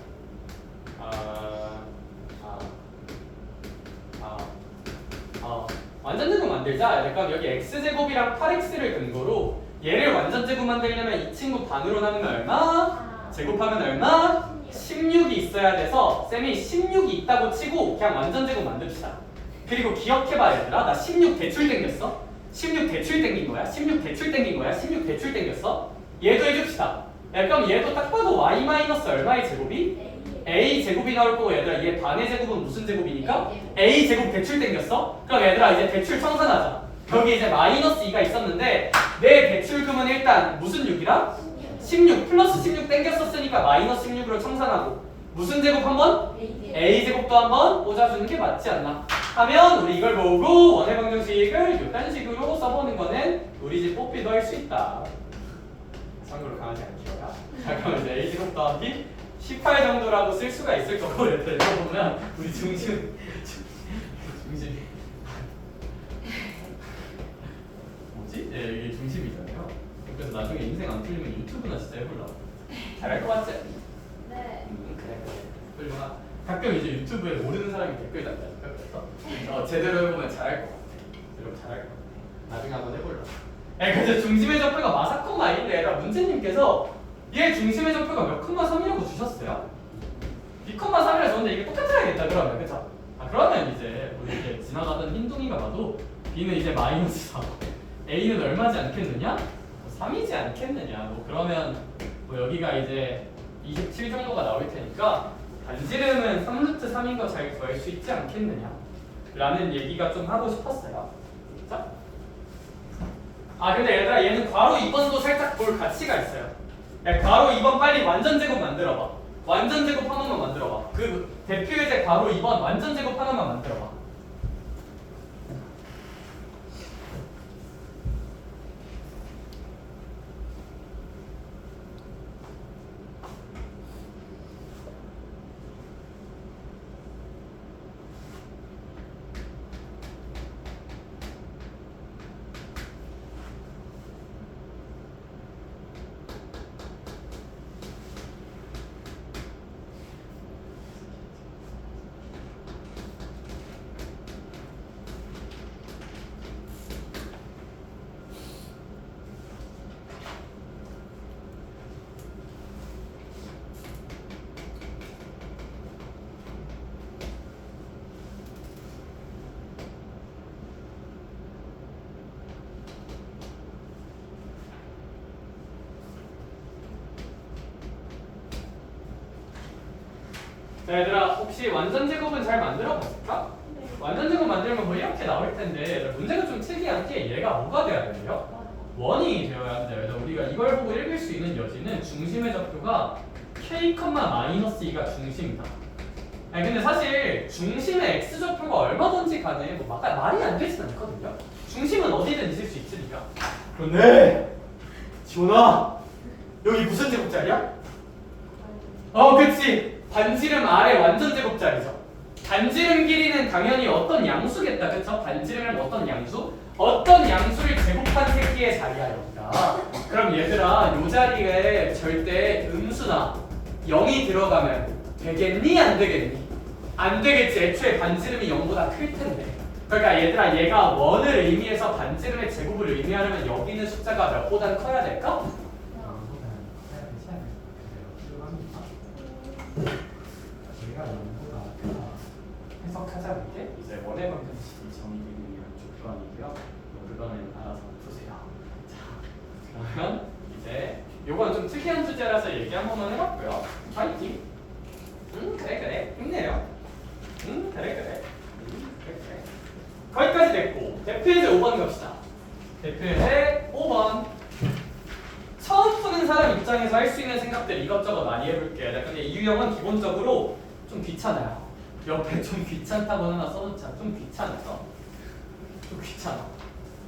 완전 제곱 만들자. 그러니까 여기 x제곱이랑 8x를 근거로 얘를 완전 제곱 만들려면 이 친구 반으로 나누면 얼마? 제곱하면 얼마? 16이 있어야 돼서 쌤이 16이 있다고 치고 그냥 완전 제곱 만듭시다. 그리고 기억해봐 얘들아. 나 16 대출 땡겼어? 16 대출 땡긴 거야? 16 대출 땡긴 거야? 16 대출 땡겼어? 얘도 해줍시다. 야, 그럼 얘도 딱 봐도 y 마이너스 얼마의 제곱이? a 제곱이 나올 거고 얘들아 얘 반의 제곱은 무슨 제곱이니까? a 제곱 대출 땡겼어? 그럼 얘들아 이제 대출 청산하자. 여기 이제 마이너스 2가 있었는데 내 대출금은 일단 무슨 6이라? 16 플러스 16 땡겼었으니까 마이너스 16으로 청산하고 무슨 제곱 한번? a 제곱도 한번 꽂아주는 게 맞지 않나? 하면 우리 이걸 보고 원의 방정식을 이딴 식으로 써보는 거는 우리 집 뽀삐도 할 수 있다. 참고로 강하지 않기로야. 자 그럼 이제 a 제곱 더하기 18 정도라도 쓸 수가 있을 거고 이렇게 보면 우리 중심 뭐지? 예, 이게 중심이잖아요. 그래서 나중에 인생 안 풀리면 유튜브나 진짜 해볼라. 잘할 것 같지? 네. 그래. 훌륭하. 가끔 이제 유튜브에 모르는 사람이 댓글 달다니까 그래서 제대로 해보면 잘할 것 같아. 제대로 잘할 것 같아. 나중에 한번 해볼라. 그래서 중심의 좌표가 마사콤마 아닌데 얘들아 문제님께서 얘 중심의 좌표가 몇 콤마 3이라고 주셨어요? 2,3이라 줬는데 이게 똑같아야겠다 그러면 그쵸? 그러면 이제 우리 이렇게 지나가던 흰둥이가 봐도 B는 이제 마이너스 4 A는 얼마지 않겠느냐? 3이지 않겠느냐 뭐 그러면 뭐 여기가 이제 27 정도가 나올 테니까 반지름은 3루트 3인 거 잘 구할 수 있지 않겠느냐 라는 얘기가 좀 하고 싶었어요. 자. 근데 얘들아 얘는 괄호 2번도 살짝 볼 가치가 있어요. 야, 괄호 2번 빨리 완전 제곱 만들어봐. 완전 제곱 하나만 만들어봐. 그 대표예제 괄호 2번 완전 제곱 하나만 만들어봐. 자 얘들아 혹시 완전 제곱은 잘 만들어 봤을까? 네. 완전 제곱 만들면 뭐 이렇게 나올 텐데 문제가 좀 특이한 게 얘가 뭐가 돼야 돼요? 원이 되어야 돼요. 우리가 이걸 보고 읽을 수 있는 여지는 중심의 좌표가 k, -2가 중심이다. 아니 근데 사실 중심의 x 좌표가 얼마든지 간에 뭐 말이 안 되진 않거든요. 중심은 어디든 있을 수 있으니까. 그런데 지훈아 여기 무슨 제곱자리야? 그치. 반지름 아래 완전 제곱자리죠. 반지름 길이는 당연히 어떤 양수겠다, 그쵸? 반지름은 어떤 양수? 어떤 양수를 제곱한 새끼의 자리야 여기가. 그럼 얘들아, 요 자리에 절대 음수나 0이 들어가면 되겠니? 안 되겠니? 안 되겠지. 애초에 반지름이 0보다 클 텐데. 그러니까 얘들아, 얘가 원을 의미해서 반지름의 제곱을 의미하려면 여기 있는 숫자가 몇보단 커야 될까? 제가 0보다 크다. 해석하자 볼게. 이제 원의 방정식이 정의되기 위한 조건이고요. 그거는 알아서 푸세요. 자, 그러면 이제 요건 좀 특이한 주제라서 얘기 한 번만 해봤고요. 파이팅. 그래 힘내요. 그래. 거기까지 됐고 대표이제 5번 갑시다. 대표이제 5번. 처음 푸는 사람 입장에서 할 수 있는 생각들 이것저것 많이 해볼게요. 근데 이 유형은 기본적으로 좀 귀찮아요. 옆에 좀 귀찮다고 하나 써놓자. 좀 귀찮아서. 좀 귀찮아.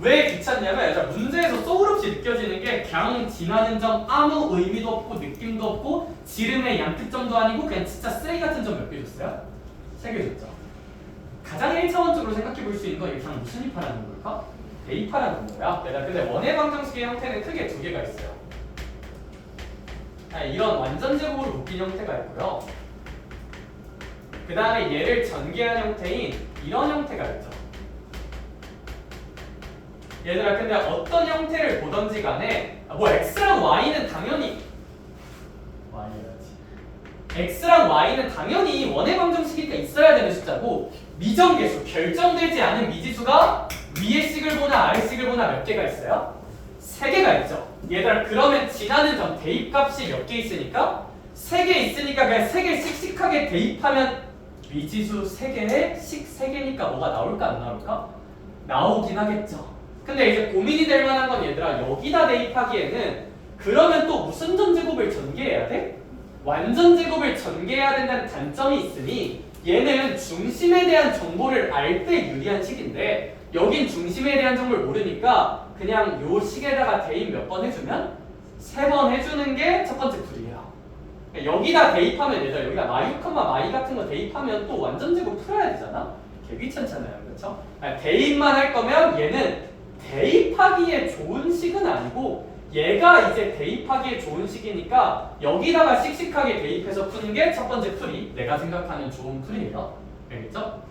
왜 귀찮냐면 일단 문제에서 소울 없이 느껴지는 게 그냥 지나는 점 아무 의미도 없고 느낌도 없고 지름의 양특점도 아니고 그냥 진짜 쓰레기 같은 점 몇 개 줬어요? 3개 줬죠. 가장 1차원적으로 생각해 볼 수 있는 건 이게 그냥 무슨 입하라는 걸까? 대입하라는 거야. 근데 원의 방정식의 형태는 크게 2개가 있어요. 이런 완전 제곱으로 묶인 형태가 있고요. 그 다음에 얘를 전개한 형태인 이런 형태가 있죠. 얘들아, 근데 어떤 형태를 보던지 간에 뭐 x랑 y는 당연히 x랑 y는 당연히 원의 방정식이니까 있어야 되는 숫자고 미정계수, 결정되지 않은 미지수가 위의 식을 보나 아래 식을 보나 몇 개가 있어요? 3개가 있죠. 얘들아, 그러면 지나는 점 대입값이 몇 개 있으니까 3개 있으니까 그냥 3개 씩씩하게 대입하면 미지수 3개에 식 3개니까 뭐가 나올까 안 나올까? 나오긴 하겠죠. 근데 이제 고민이 될 만한 건 얘들아, 여기다 대입하기에는 그러면 또 무슨 전제곱을 전개해야 돼? 완전 제곱을 전개해야 된다는 단점이 있으니 얘는 중심에 대한 정보를 알 때 유리한 식인데 여긴 중심에 대한 정보를 모르니까 그냥 요 식에다가 대입 몇 번 해주면 3번 해주는 게 첫 번째 풀이에요. 여기다 대입하면 얘들아, 여기다 마유컴마 마이 같은 거 대입하면 또 완전 제곱 풀어야 되잖아? 개 귀찮잖아요, 그렇죠? 대입만 할 거면 얘는 대입하기에 좋은 식은 아니고 얘가 이제 대입하기에 좋은 식이니까 여기다가 씩씩하게 대입해서 푸는 게 첫 번째 풀이, 내가 생각하는 좋은 풀이에요. 알겠죠?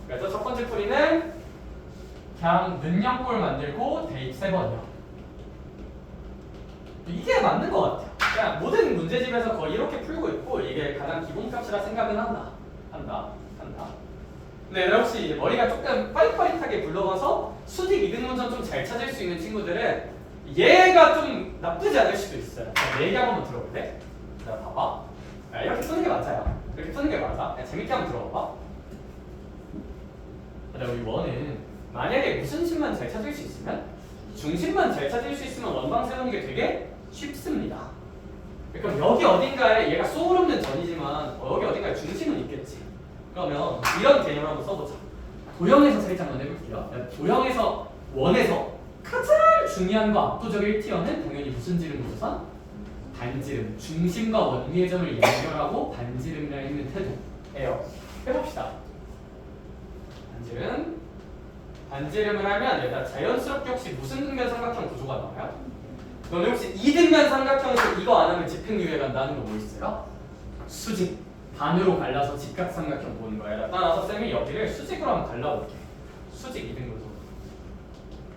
그래서 첫 번째 풀이는 그냥 능력골 만들고 대입 3번이요. 이게 맞는 것 같아요. 그냥 모든 문제집에서 거의 이렇게 풀고 있고 이게 가장 기본값이라 생각은 한다. 근데 혹시 머리가 조금 빠릿빠릿하게 굴러가서 수직 이등분선 좀 잘 찾을 수 있는 친구들은 얘가 좀 나쁘지 않을 수도 있어요. 내 얘기 한번 들어볼래? 자, 봐봐. 이렇게 푸는 게 맞아요. 이렇게 푸는 게 맞아. 재밌게 한번 들어봐. 우리 원은 만약에 무슨 식만 잘 찾을 수 있으면 중심만 잘 찾을 수 있으면 원방 세우는 게 되게 쉽습니다. 그럼 여기 어딘가에 얘가 소울 없는 전이지만 여기 어딘가에 중심은 있겠지. 그러면 이런 개념을 한번 써보자. 도형에서 살짝만 해볼게요. 도형에서 원에서 가장 중요한 거 압도적 1티어는 당연히 무슨 지름 구조선? 반지름. 중심과 원위의 점을 연결하고 반지름이라 있는 태도예요. 해봅시다. 반지름을 하면 얘가 자연스럽게 혹시 무슨 등변 삼각형 구조가 나와요? 너네 혹시 이등변 삼각형에서 이거 안 하면 집행유예 간다는 거 뭐 있어요? 수직. 반으로 갈라서 직각삼각형 보는 거야. 따라서 쌤이 여기를 수직으로 한번 갈라볼게. 수직 이등분선.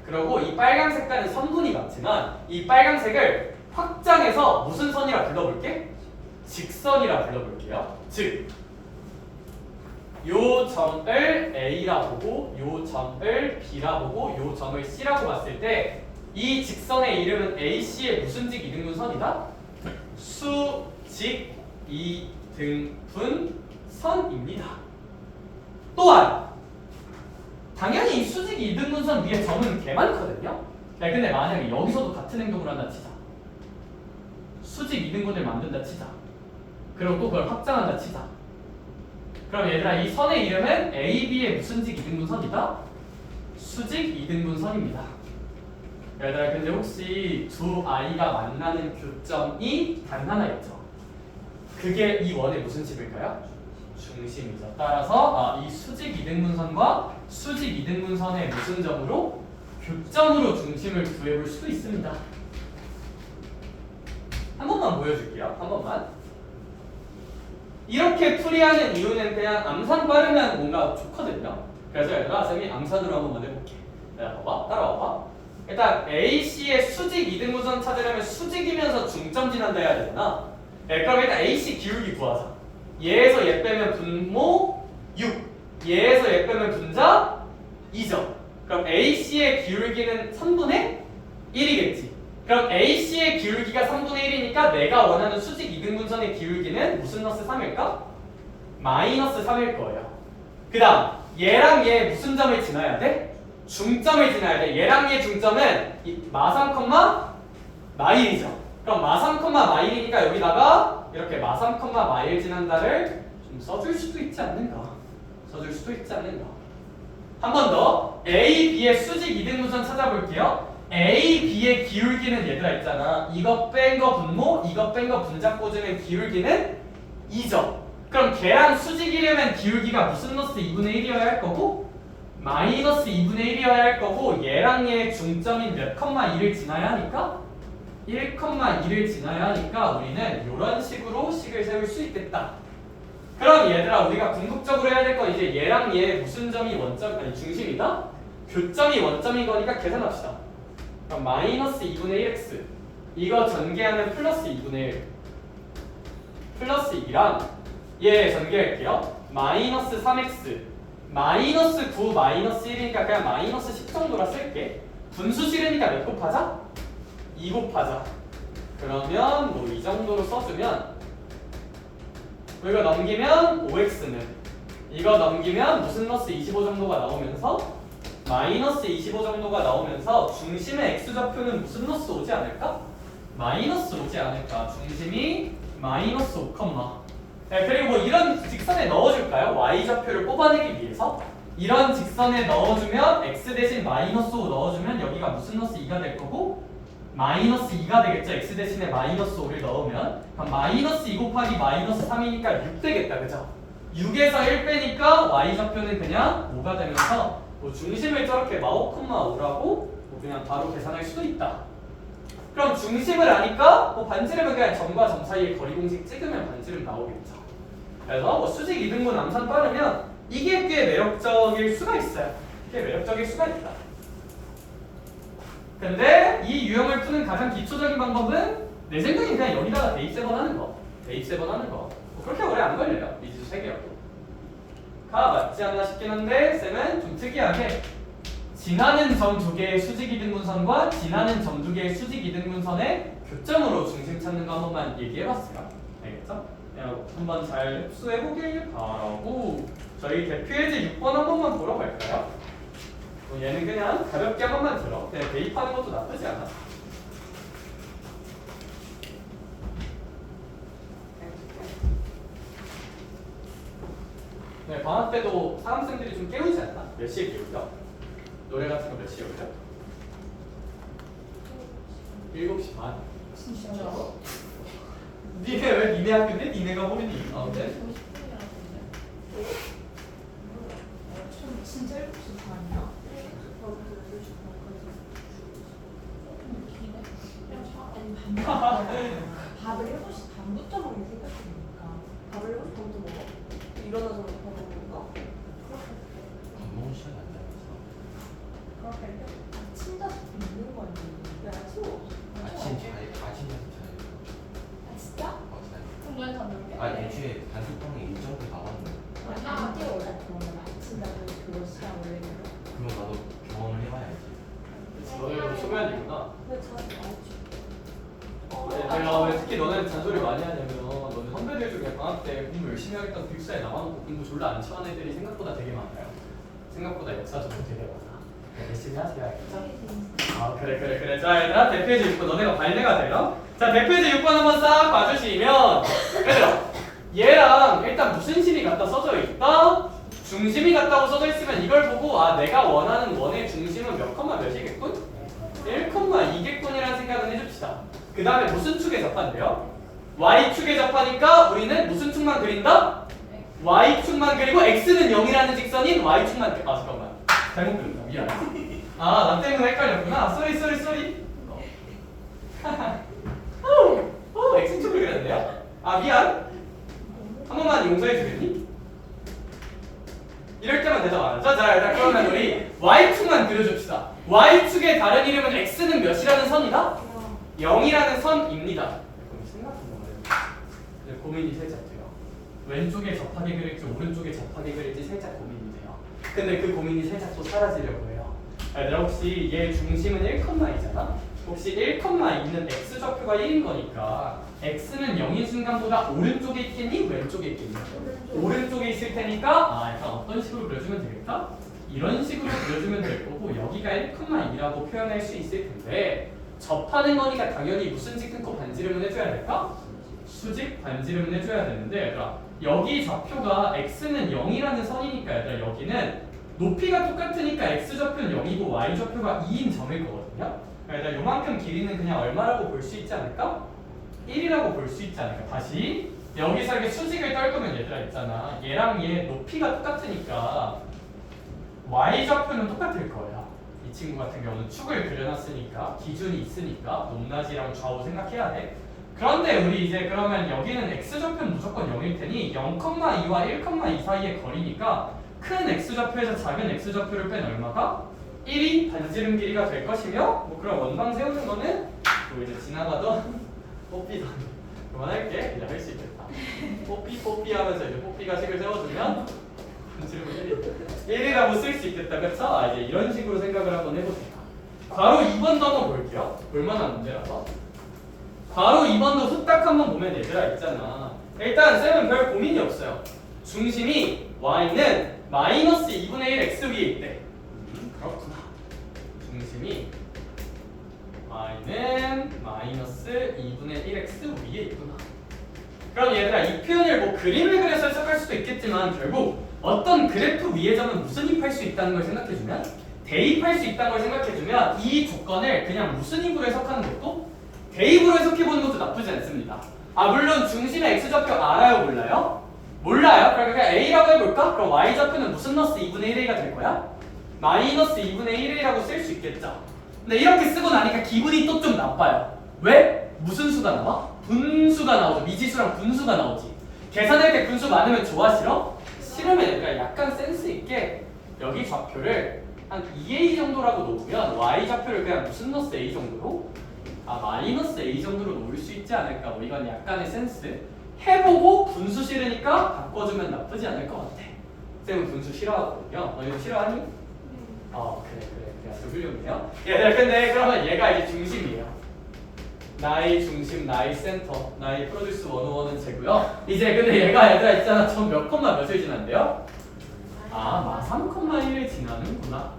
그리고 이 빨간 색깔은 선분이 같지만 이 빨간색을 확장해서 무슨 선이라 불러볼게? 직선이라 불러볼게요. 즉, 요 점을 A라 보고 요 점을 B라 보고 요 점을 C라고 봤을 때 이 직선의 이름은 AC의 무슨 직 이등분선이다? 수직 이등분선입니다. 또한 당연히 이 수직 이등분선 위에 점은 개 많거든요. 근데 만약에 여기서도 같은 행동을 한다 치자. 수직 이등분을 만든다 치자. 그리고 또 그걸 확장한다 치자. 그럼 얘들아, 이 선의 이름은 AB의 무슨 직 이등분선이다? 수직 이등분선입니다. 얘들아, 근데 혹시 두 아이가 만나는 교점이 단 하나 있죠? 그게 이 원의 무슨 칩일까요? 중심이죠. 따라서 이 수직 이등분선과 수직 이등분선의 무슨 점으로? 교점으로 중심을 구해볼 수도 있습니다. 한 번만 보여줄게요. 한 번만. 이렇게 풀이하는 이유는 그냥 암산 빠르면 뭔가 좋거든요. 그래서 얘들아 쌤이 암산으로 한번만 해볼게. 자, 봐봐. 따라와봐. 일단 AC의 수직 이등분선 찾으려면 수직이면서 중점 지난다 해야 되잖아. 네, 그럼 일단 AC 기울기 구하자. 얘에서 얘 빼면 분모 6, 얘에서 얘 빼면 분자 2죠. 그럼 AC의 기울기는 3분의 1이겠지. 그럼 AC의 기울기가 3분의 1이니까 내가 원하는 수직 이등분선의 기울기는 무슨 너스 3일까? 마이너스 3일 거예요. 그 다음 얘랑 얘 무슨 점을 지나야 돼? 중점을 지나야 돼. 얘랑 얘 중점은 마3, 마1이죠. 그럼 마3, 마1이니까 여기다가 이렇게 마3, 마1 지난다를 좀 써줄 수도 있지 않는가? 써줄 수도 있지 않는가? 한 번 더 A, B의 수직 이등분선 찾아볼게요. A, B의 기울기는 얘들아 있잖아. 이거 뺀 거 분모, 이거 뺀 거 분자 꽂으면 기울기는 2죠. 그럼 걔랑 수직이려면 기울기가 무슨 너스 2분의 1이어야 할 거고 마이너스 2분의 1이어야 할 거고 얘랑 얘의 중점인 몇 컴마 2를 지나야 하니까 1,2를 지나야 하니까 우리는 이런 식으로 식을 세울 수 있겠다. 그럼 얘들아 우리가 궁극적으로 해야 될 건 이제 얘랑 얘 무슨 점이 원점 아니 중심이다? 교점이 원점인 거니까 계산합시다. 그럼 마이너스 2분의 1x 이거 전개하면 플러스 2분의 1 플러스 2랑 얘 전개할게요. 마이너스 3x 마이너스 9 마이너스 1이니까 그냥 마이너스 10 정도라 쓸게. 분수 실으니까 몇 곱하자? 2 곱하자. 그러면 뭐 이 정도로 써주면 이거 넘기면 5x는 이거 넘기면 무슨 너스 25 정도가 나오면서 마이너스 25 정도가 나오면서 중심의 x좌표는 무슨 너스 오지 않을까? 마이너스 오지 않을까? 중심이 마이너스 5, 네, 그리고 뭐 이런 직선에 넣어줄까요? y좌표를 뽑아내기 위해서 이런 직선에 넣어주면 x 대신 마이너스 5 넣어주면 여기가 무슨 너스 2가 될 거고 마이너스 2가 되겠죠. x 대신에 마이너스 5를 넣으면 그럼 마이너스 2 곱하기 마이너스 3이니까 6 되겠다. 그죠? 6에서 1 빼니까 y좌표는 그냥 5가 되면서 뭐 중심을 저렇게 마5, 5라고 뭐 그냥 바로 계산할 수도 있다. 그럼 중심을 아니까 뭐 반지름은 그냥 점과 점 사이의 거리 공식 찍으면 반지름 나오겠죠. 그래서 뭐 수직 이등분 암산 빠르면 이게 꽤 매력적일 수가 있어요. 꽤 매력적일 수가 있다. 근데 이 유형을 푸는 가장 기초적인 방법은 내 생각엔 그냥 여기다가 대입 세번 하는 거. 대입 세번 하는 거. 뭐 그렇게 오래 안 걸려요. 미지수 3개라도. 가 맞지 않나 싶긴 한데 쌤은 좀 특이하게 지나는 점 2개의 수직 이등분선과 지나는 점 2개의 수직 이등분선의 교점으로 중심 찾는 거 한 번만 얘기해봤어요. 알겠죠? 그냥 한번 잘 흡수해보길 바라고 저희 대표예제 6번 한 번만 보러 갈까요? 얘는 그냥 가볍게 한 번만 들어. 그냥 대입하는 것도 나쁘지 않아. 네, 방학 때도 사감생들이 좀 깨우지 않나? 몇 시에 깨우죠? 노래 같은 거 몇 시에 오죠? 7시 반. 진짜로? 니네 왜 니네 학교인데? 니네가 모르니? 아, 네? 50분이라던데. 진짜 7시 반이야? 밥을 7시 반부터 먹는 생각해보니까 밥을 7시 반부터 먹어? 일어나서 밥 먹는가? 밥 먹을 시간이 안 되면서 그렇게 아침 자주 있는 거 아니야? 왜 아침 없어? 아침 자요. 아 진짜? 자요. 그럼 왜 저녁에? 아니 애초에 단톡방에 일정도 나왔는데 아니 안 뛰어올라 그러면 아침 자주 그거 시간 올리면 그럼 나도 경험을 해봐야지. 너네도 초면이구나. 왜 자주 나오지? 내가 왜 특히 너네는 잔소리 많이 하냐면 너네 선배들 중에 방학 때 공부 열심히 하겠다고 빅사에 남아놓고 공부 졸라 안 치는 애들이 생각보다 되게 많아요. 생각보다 역사적으로 되게 많아. 네, 열심히 하세요. 알겠죠? 아 그래. 자 얘들아 대표지 6번 너네가 발매가 돼요. 자 대표지 6번 한번 싹 봐주시면 얘들아 얘랑 일단 무슨 심이 갖다 써져 있다? 중심이 같다고 써져 있으면 이걸 보고 아 내가 원하는 원의 중심은 몇 컴마 몇이겠군? 1,2겠군이라는 생각은 해줍시다. 그 다음에 무슨 축에 접한대요? y축에 접하니까 우리는 무슨 축만 그린다? y축만 그리고 x는 0이라는 직선인 y축만 아 잠깐만 잘못 그렸다 미안 나 때문에 헷갈렸구나 쏘리 x축을 그렸네요 미안 한 번만 용서해 주겠니? 이럴 때만 대답 안 하죠? 자 일단 그러면 우리 y축만 그려줍시다 y축의 다른 이름은 x는 몇이라는 선이다? 0이라는 선입니다 그럼 생각한 거예요 고민이 살짝 돼요 왼쪽에 접하게 그릴지 오른쪽에 접하게 그릴지 살짝 고민이 돼요 근데 그 고민이 살짝 또 사라지려고 해요 얘들아 혹시 얘 중심은 1,2잖아 혹시 1,2는 x좌표가 1인 거니까 x는 0인 순간보다 오른쪽에 있겠니? 왼쪽에 있겠니? 오른쪽에 있을 테니까 약간 어떤 식으로 그려주면 되겠다? 이런 식으로 그려주면 될 거고 여기가 1,2라고 표현할 수 있을 텐데 접하는 거니까 당연히 무슨 직 끊고 반지름은 해줘야 될까? 수직 반지름은 해줘야 되는데 얘들아 여기 좌표가 x는 0이라는 선이니까 얘들아 여기는 높이가 똑같으니까 x좌표는 0이고 y좌표가 2인 점일 거거든요 얘들아 요만큼 길이는 그냥 얼마라고 볼 수 있지 않을까? 1이라고 볼 수 있지 않을까? 다시 여기서 이렇게 수직을 떨구면 얘들아 있잖아 얘랑 얘 높이가 똑같으니까 y좌표는 똑같을 거야 이 친구 같은 경우는 축을 그려놨으니까 기준이 있으니까 높낮이랑 좌우 생각해야 돼 그런데 우리 이제 그러면 여기는 x좌표는 무조건 0일 테니 0,2와 1,2 사이의 거리니까 큰 x좌표에서 작은 x좌표를 뺀 얼마가? 1이 반지름 길이가 될 것이며 뭐 그런 원방 세우는 거는 또 이제 지나가던 뽀삐도 그만할게 이제 할 수 있겠다 뽀삐 하면서 이제 뽀삐가 식을 세워주면 반지름 1이라고 쓸 수 있겠다 그쵸? 이제 이런 식으로 생각을 한번 해보세요 바로 2번도 한번 볼게요 볼만한 문제라서 바로 2번도 후딱 한번 보면 얘들아 있잖아 일단 쌤은 별 고민이 없어요 중심이 y는 마이너스 2분의 1 x 위에 있대 그렇구나 중심이 y는 마이너스 2분의 1 x 위에 있구나 그럼 얘들아 이 표현을 뭐 그림을 그려서 해석할 수도 있겠지만 결국 어떤 그래프 위의 점은 무슨 입할 수 있다는 걸 생각해주면 대입할 수 있다는 걸 생각해주면 이 조건을 그냥 무슨 입으로 해석하는 것도 대입으로 해석해보는 것도 나쁘지 않습니다 물론 중심의 x좌표 알아요? 몰라요? 몰라요? 그러니까 a라고 해볼까? 그럼 y좌표는 무슨 너스 2분의 1a가 될 거야? 마이너스 2분의 1a라고 쓸 수 있겠죠 근데 이렇게 쓰고 나니까 기분이 또 좀 나빠요 왜? 무슨 수가 나와? 분수가 나오죠 미지수랑 분수가 나오지 계산할 때 분수 많으면 좋아 싫어? 싫으면 그러니까 약간 센스 있게 여기 좌표를 한 2a 정도라고 놓으면 y좌표를 그냥 무슨 너스 a 정도로? 마이너스 a 정도로 놓을 수 있지 않을까 뭐 이건 약간의 센스 해보고 분수 싫으니까 바꿔주면 나쁘지 않을 것 같아 쌤은 분수 싫어하거든요 너희도 싫어하니? 그래 아주 훌륭해요 얘들아 근데 그러면 얘가 이제 중심이에요 나의 중심, 나의 센터, 나의 프로듀스 101은 쟤고요 이제 근데 얘가 얘들아 있잖아 전 몇 콤마 몇을 지난대요? 3,1을 지나는구나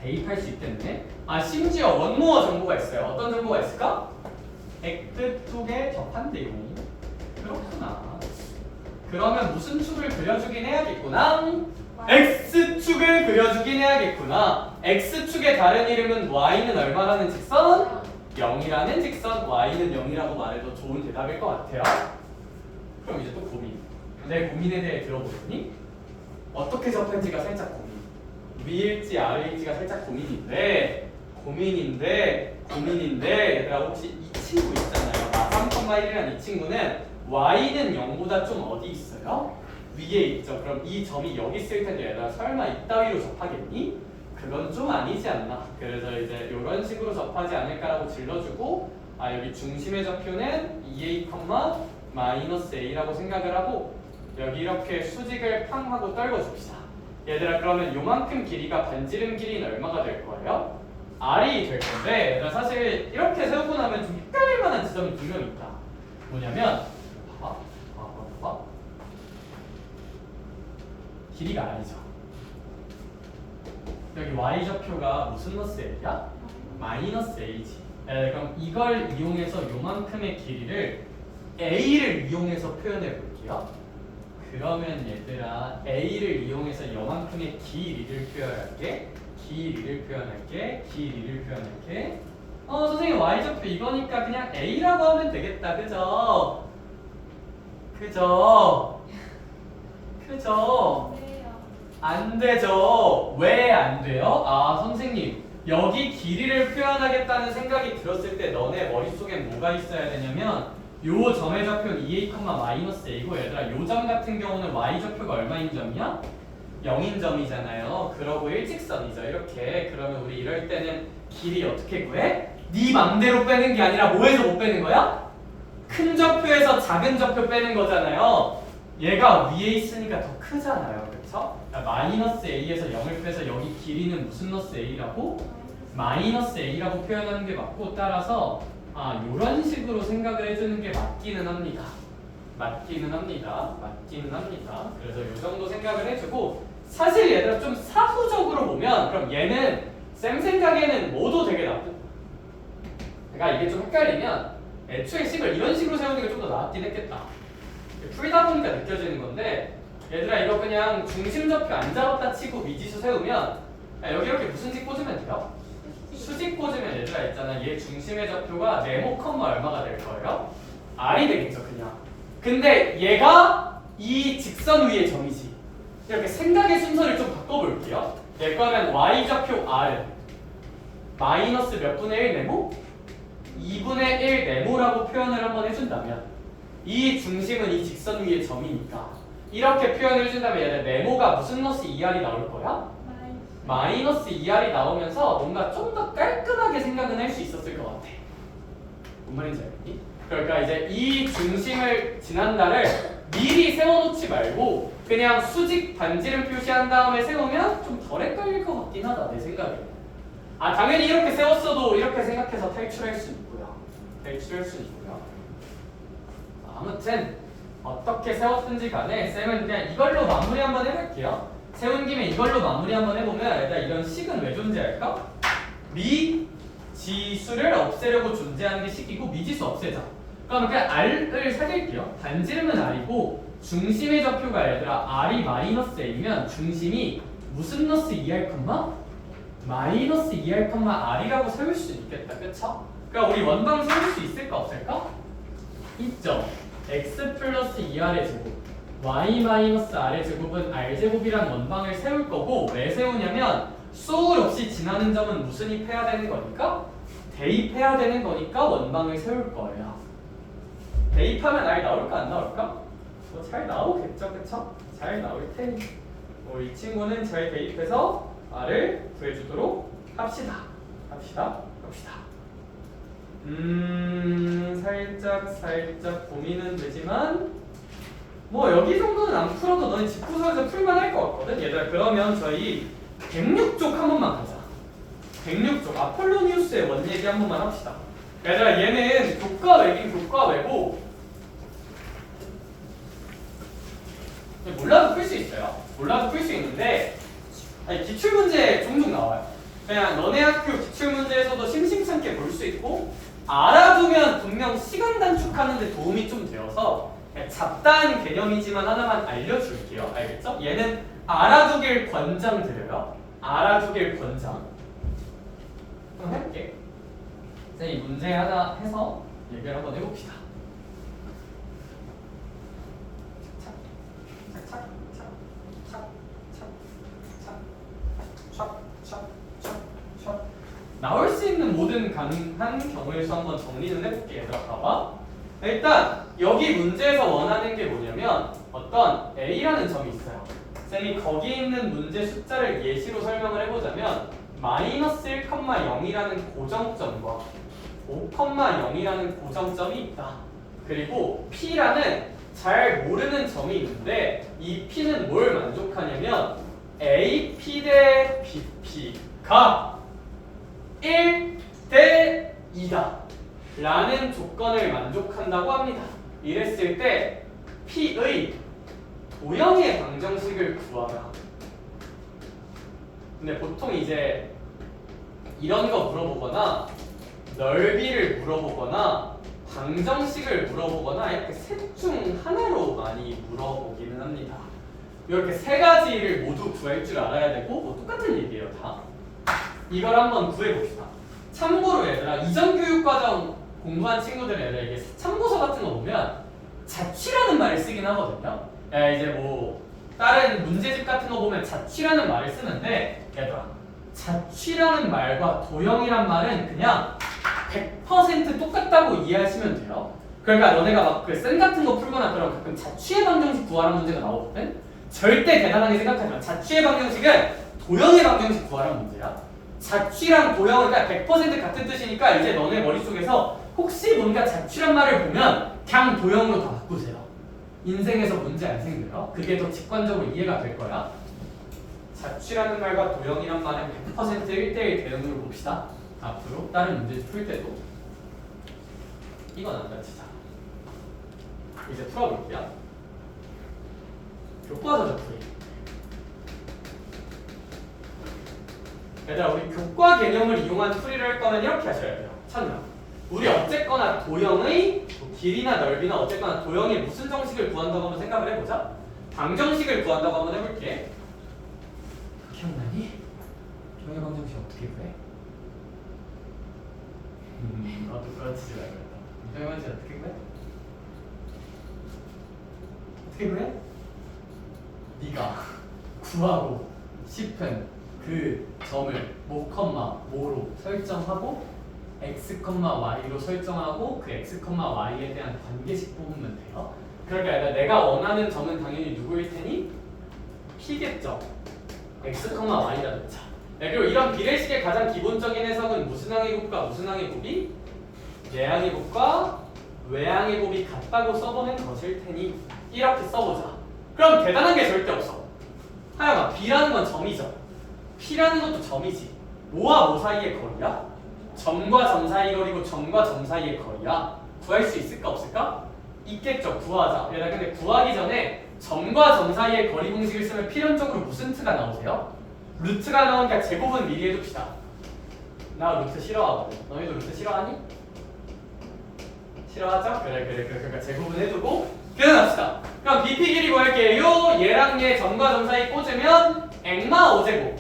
대입할 수 있겠네 심지어 원모어 정보가 있어요 어떤 정보가 있을까? X2에 접한대요 그렇구나 그러면 무슨 축을 그려주긴 해야겠구나 X축을 그려주긴 해야겠구나 X축의 다른 이름은 Y는 얼마라는 직선? 0이라는 직선 Y는 0이라고 말해도 좋은 대답일 것 같아요 그럼 이제 또 고민 내 고민에 대해 들어보더니 어떻게 접할지가 살짝 고민 위일지 아래일지가 살짝 고민인데 얘들아 혹시 이 친구 있잖아요 3,1이라는 이 친구는 y는 0보다 좀 어디 있어요? 위에 있죠 그럼 이 점이 여기 있을 텐데 얘들아 설마 이따위로 접하겠니? 그건 좀 아니지 않나 그래서 이제 이런 식으로 접하지 않을까라고 질러주고 여기 중심의 좌표는 2a, 마이너스 a라고 생각을 하고 여기 이렇게 수직을 팡 하고 떨궈줍시다 얘들아 그러면 요만큼 길이가 반지름 길이는 얼마가 될 거예요? r이 될 건데 얘들아 사실 이렇게 세우고 나면 좀 헷갈릴 만한 지점이 분명히 있다 뭐냐면 봐봐 길이가 r이죠 여기 y좌표가 무슨 너스 a야? 마이너스 a지 그럼 이걸 이용해서 요만큼의 길이를 a를 이용해서 표현해 볼게요 그러면 얘들아 a를 이용해서 요만큼의 길이를 표현할게 선생님 y좌표 이거니까 그냥 a라고 하면 되겠다 그죠? 그죠? 그죠? 네요. 안 되죠. 왜 안 돼요? 아, 선생님. 여기 길이를 표현하겠다는 생각이 들었을 때 너네 머릿속엔 뭐가 있어야 되냐면 요 점의 좌표는 2a, -a고 얘들아 요 점 같은 경우는 y 좌표가 얼마인 점이야? 0인 점이잖아요. 그러고 일직선이죠. 이렇게. 그러면 우리 이럴 때는 길이 어떻게 구해? 네 맘대로 빼는 게 아니라 뭐에서 못 빼는 거야? 큰 좌표에서 작은 좌표 빼는 거잖아요. 얘가 위에 있으니까 더 크잖아요. 그쵸? -a에서 0을 빼서 여기 길이는 무슨 너스 a라고? -a라고 표현하는 게 맞고 따라서 요런 식으로 생각을 해주는 게 맞기는 합니다. 맞기는 합니다. 그래서 요 정도 생각을 해주고 사실 얘들아 좀 사후적으로 보면 그럼 얘는 쌤 생각에는 뭐도 되게 나쁘고 그러니까 이게 좀 헷갈리면 애초에 식을 이런 식으로 세우는 게 좀 더 낫긴 했겠다. 풀다 보니까 느껴지는 건데 얘들아 이거 그냥 중심 좌표 안 잡았다 치고 미지수 세우면 여기 이렇게 무슨 식 꽂으면 돼요? 수직 꽂으면 얘들아 있잖아 얘 중심의 좌표가 네모 컴마 얼마가 될 거예요? R이 되겠죠 그냥. 근데 얘가 이 직선 위의 점이지. 이렇게 생각의 순서를 좀 바꿔볼게요. 그러면 y 좌표 R은 마이너스 몇 분의 1 네모? 2분의 1 네모라고 표현을 한번 해준다면 이 중심은 이 직선 위의 점이니까 이렇게 표현을 해준다면 얘는 네모가 무슨 너스 2R이 나올 거야? 마이너스 2R이 나오면서 뭔가 좀 더 깔끔하게 생각은 할 수 있었을 것 같아. 뭔 말인지 알겠니? 그러니까 이제 이 중심을 지난달을 미리 세워놓지 말고 그냥 수직 반지름 표시한 다음에 세우면 좀 덜 헷갈릴 것 같긴 하다 내 생각에. 당연히 이렇게 세웠어도 이렇게 생각해서 탈출할 수 있고요. 아무튼 어떻게 세웠든지 간에 쌤은 그냥 이걸로 마무리 한번 해볼게요. 세운 김에 이걸로 마무리 한번 해보면 일단 이런 식은 왜 존재할까? 미지수를 없애려고 존재하는 게 식이고 미지수 없애자. 그러면 그냥 R을 사귈게요. 반지름은 R이고 중심의 좌표가 얘들아 R이 마이너스 A면 중심이 무슨 너스 2R 컴마? 마이너스 2R 컴마 R이라고 세울 수 있겠다. 그쵸? 그러니까 우리 원방 세울 수 있을까 없을까? 있죠. X 플러스 2R의 제곱 y 마이너스 r의 제곱은 r제곱이란 원방을 세울 거고 왜 세우냐면 소울 없이 지나는 점은 무슨 입해야 되는 거니까? 대입해야 되는 거니까 원방을 세울 거예요. 대입하면 r 나올까 안 나올까? 뭐 잘 나오겠죠, 그쵸? 잘 나올 테니 이 친구는 잘 대입해서 r을 구해주도록 합시다. 살짝 고민은 되지만 뭐 여기 정도는 안 풀어도 너네 집구석에서 풀만 할 것 같거든. 얘들아 그러면 저희 106쪽 한 번만 가자. 106쪽 아폴로니우스의 원 얘기 한 번만 합시다. 얘들아 얘는 교과 외긴 교과 외고 몰라도 풀 수 있어요. 몰라도 풀 수 있는데 기출문제 종종 나와요. 그냥 너네 학교 기출문제에서도 심심찮게 볼 수 있고 알아두면 분명 시간 단축하는 데 도움이 좀 되어서 잡다한 개념이지만 하나만 알려줄게요. 알겠죠? 얘는 알아두길 권장드려요. 알아두길 권장. 한번 해볼게. 이 문제 하나 해서 얘기를 한번 해봅시다. 나올 수 있는 모든 가능한 경우의 수 한번 정리는 해볼게. 얘들아 봐봐. 일단 여기 문제에서 원하는 게 뭐냐면 어떤 A라는 점이 있어요. 쌤이 거기 있는 문제 숫자를 예시로 설명을 해보자면 마이너스 1,0이라는 고정점과 5,0이라는 고정점이 있다. 그리고 P라는 잘 모르는 점이 있는데 이 P는 뭘 만족하냐면 AP 대 BP가 1대 2다 라는 조건을 만족한다고 합니다. 이랬을 때 P의 도형의 방정식을 구하라. 근데 보통 이제 이런 거 물어보거나 넓이를 물어보거나 방정식을 물어보거나 이렇게 셋 중 하나로 많이 물어보기는 합니다. 이렇게 세 가지를 모두 구할 줄 알아야 되고 뭐 똑같은 얘기예요 다. 이걸 한번 구해봅시다. 참고로 얘들아 이전 교육과정 공부한 친구들은 얘들아 이게 참고서 같은 거 보면 자취라는 말을 쓰긴 하거든요. 야, 이제 뭐 다른 문제집 같은 거 보면 자취라는 말을 쓰는데 얘들아 자취라는 말과 도형이란 말은 그냥 100% 똑같다고 이해하시면 돼요. 그러니까 너네가 막 그 쌤 같은 거 풀거나 그런 가끔 자취의 방정식 구하라는 문제가 나오거든. 절대 대단하게 생각하지 마. 자취의 방정식은 도형의 방정식 구하라는 문제야. 자취랑 도형은 그러니까 100% 같은 뜻이니까 이제 너네 머릿속에서 혹시 뭔가 자취란 말을 보면 그냥 도형으로 다 바꾸세요. 인생에서 문제 안 생겨요. 그게 더 직관적으로 이해가 될 거야. 자취라는 말과 도형이란 말은 100% 1대1 대응으로 봅시다. 앞으로 다른 문제 풀 때도 이건 안 다치자. 이제 풀어볼게요. 교과서적 풀이. 얘들아 우리 교과 개념을 이용한 풀이를 할 거면 이렇게 하셔야 돼요. 첫째, 우리 어쨌거나 도형의 뭐 길이나 넓이나 어쨌거나 도형의 무슨 정식을 구한다고 한번 생각을 해보자. 방정식을 구한다고 한번 해볼게. 기억나니? 도형의 방정식 어떻게 구해? 나도 그렇지 말고 도형의 방정식 어떻게 구해? 어떻게 구해? 네가 구하고 싶은 그 점을 모, 모로 설정하고 x, y로 설정하고 그 x, y에 대한 관계식 뽑으면 돼요. 그러니까 내가 원하는 점은 당연히 누구일 테니? p겠죠. x, y라 놓자. 네, 그리고 이런 비례식의 가장 기본적인 해석은 무슨 항의 곱과 무슨 항의 곱이 내항의 곱과 외항의 곱이 같다고 써보는 것일 테니 이렇게 써보자. 그럼 대단한 게 절대 없어. 하여가 b라는 건 점이죠. p라는 것도 점이지. 뭐와 뭐 사이의 거리야? 점과 점 사이 거리고 점과 점 사이의 거리야. 구할 수 있을까 없을까? 있겠죠. 구하자. 얘들아 근데 구하기 전에 점과 점 사이의 거리 공식을 쓰면 필연적으로 무슨 트가 나오세요? 루트가 나오니까 제곱은 미리 해둡시다. 나 루트 싫어하거든. 너희도 루트 싫어하니? 싫어하죠? 그래. 그러니까 제곱은 해두고 계산합시다. 그럼 BP 길이 구할게요. 얘랑 얘 점과 점 사이 꽂으면 액마 5제곱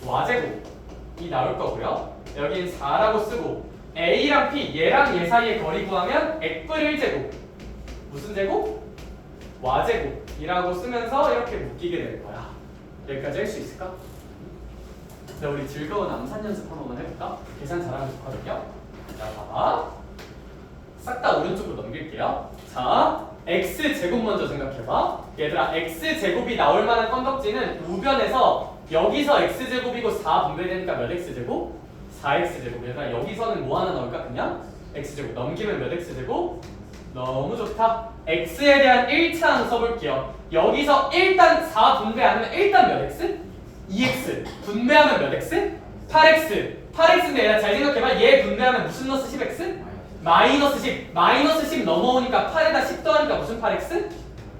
Y제곱이 나올 거고요. 여긴 4라고 쓰고 A랑 P 얘랑 얘 사이의 거리 구하면 X불 1제곱 무슨 제곱? Y제곱이라고 쓰면서 이렇게 묶이게 될 거야. 여기까지 할 수 있을까? 자, 우리 즐거운 암산 연습 한 번만 해볼까? 계산 잘하면 좋거든요. 자, 봐봐. 싹 다 오른쪽으로 넘길게요. 자, x제곱 먼저 생각해봐. 얘들아, x제곱이 나올 만한 건덕지는 우변에서 여기서 x제곱이고 4 분배되니까 몇 x제곱? 4x제곱. 얘들아, 여기서는 뭐 하나 나올까? 그냥 x제곱. 넘기면 몇 x제곱? 너무 좋다. x에 대한 1차항 써볼게요. 여기서 일단 4 분배 안 하면 일단 몇 x? 2x. 분배하면 몇 x? 8x. 8x인데 얘들아 잘 생각해봐. 얘 분배하면 무슨 넣었어? 10x? 마이너스 10. 마이너스 10 넘어오니까 8에다 10 더하니까 무슨 8x?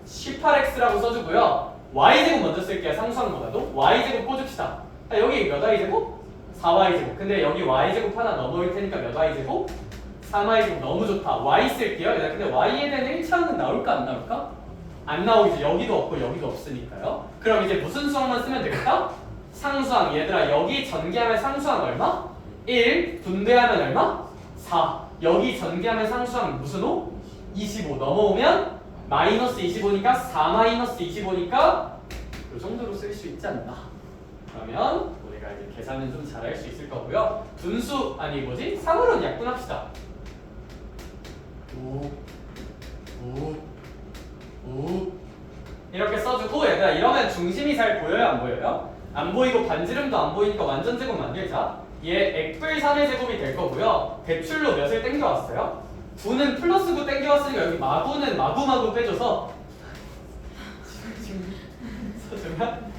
18x라고 써주고요. y제곱 먼저 쓸게요. 상수항보다도. y제곱 꽂읍시다. 자, 여기 몇 y제곱? 4y제곱. 근데 여기 y제곱 하나 넘어올 테니까 몇 y제곱? 3y제곱. 너무 좋다. y 쓸게요. 근데 y에 대한 1차항은 나올까 안 나올까? 안 나오지. 여기도 없고 여기도 없으니까요. 그럼 이제 무슨 수항만 쓰면 되겠다? 상수항. 얘들아 여기 전개하면 상수항 얼마? 1. 분배하면 얼마? 4. 여기 전개하면 상수항 무슨 호? 25. 넘어오면 마이너스 25니까 4 마이너스 25니까 이 정도로 쓸 수 있지 않나. 그러면 우리가 이제 계산은 좀 잘할 수 있을 거고요. 분수 아니 뭐지? 상으로는 약분합시다. 5 이렇게 써주고 얘들아 이러면 중심이 잘 보여요 안 보여요? 안 보이고 반지름도 안 보이니까 완전 제곱 만들자. 얘 x불 3의 제곱이 될 거고요. 대출로 몇을 땡겨왔어요? 9는 플러스 9 땡겨왔으니까 여기 마구는 마구 빼줘서 지금 써주면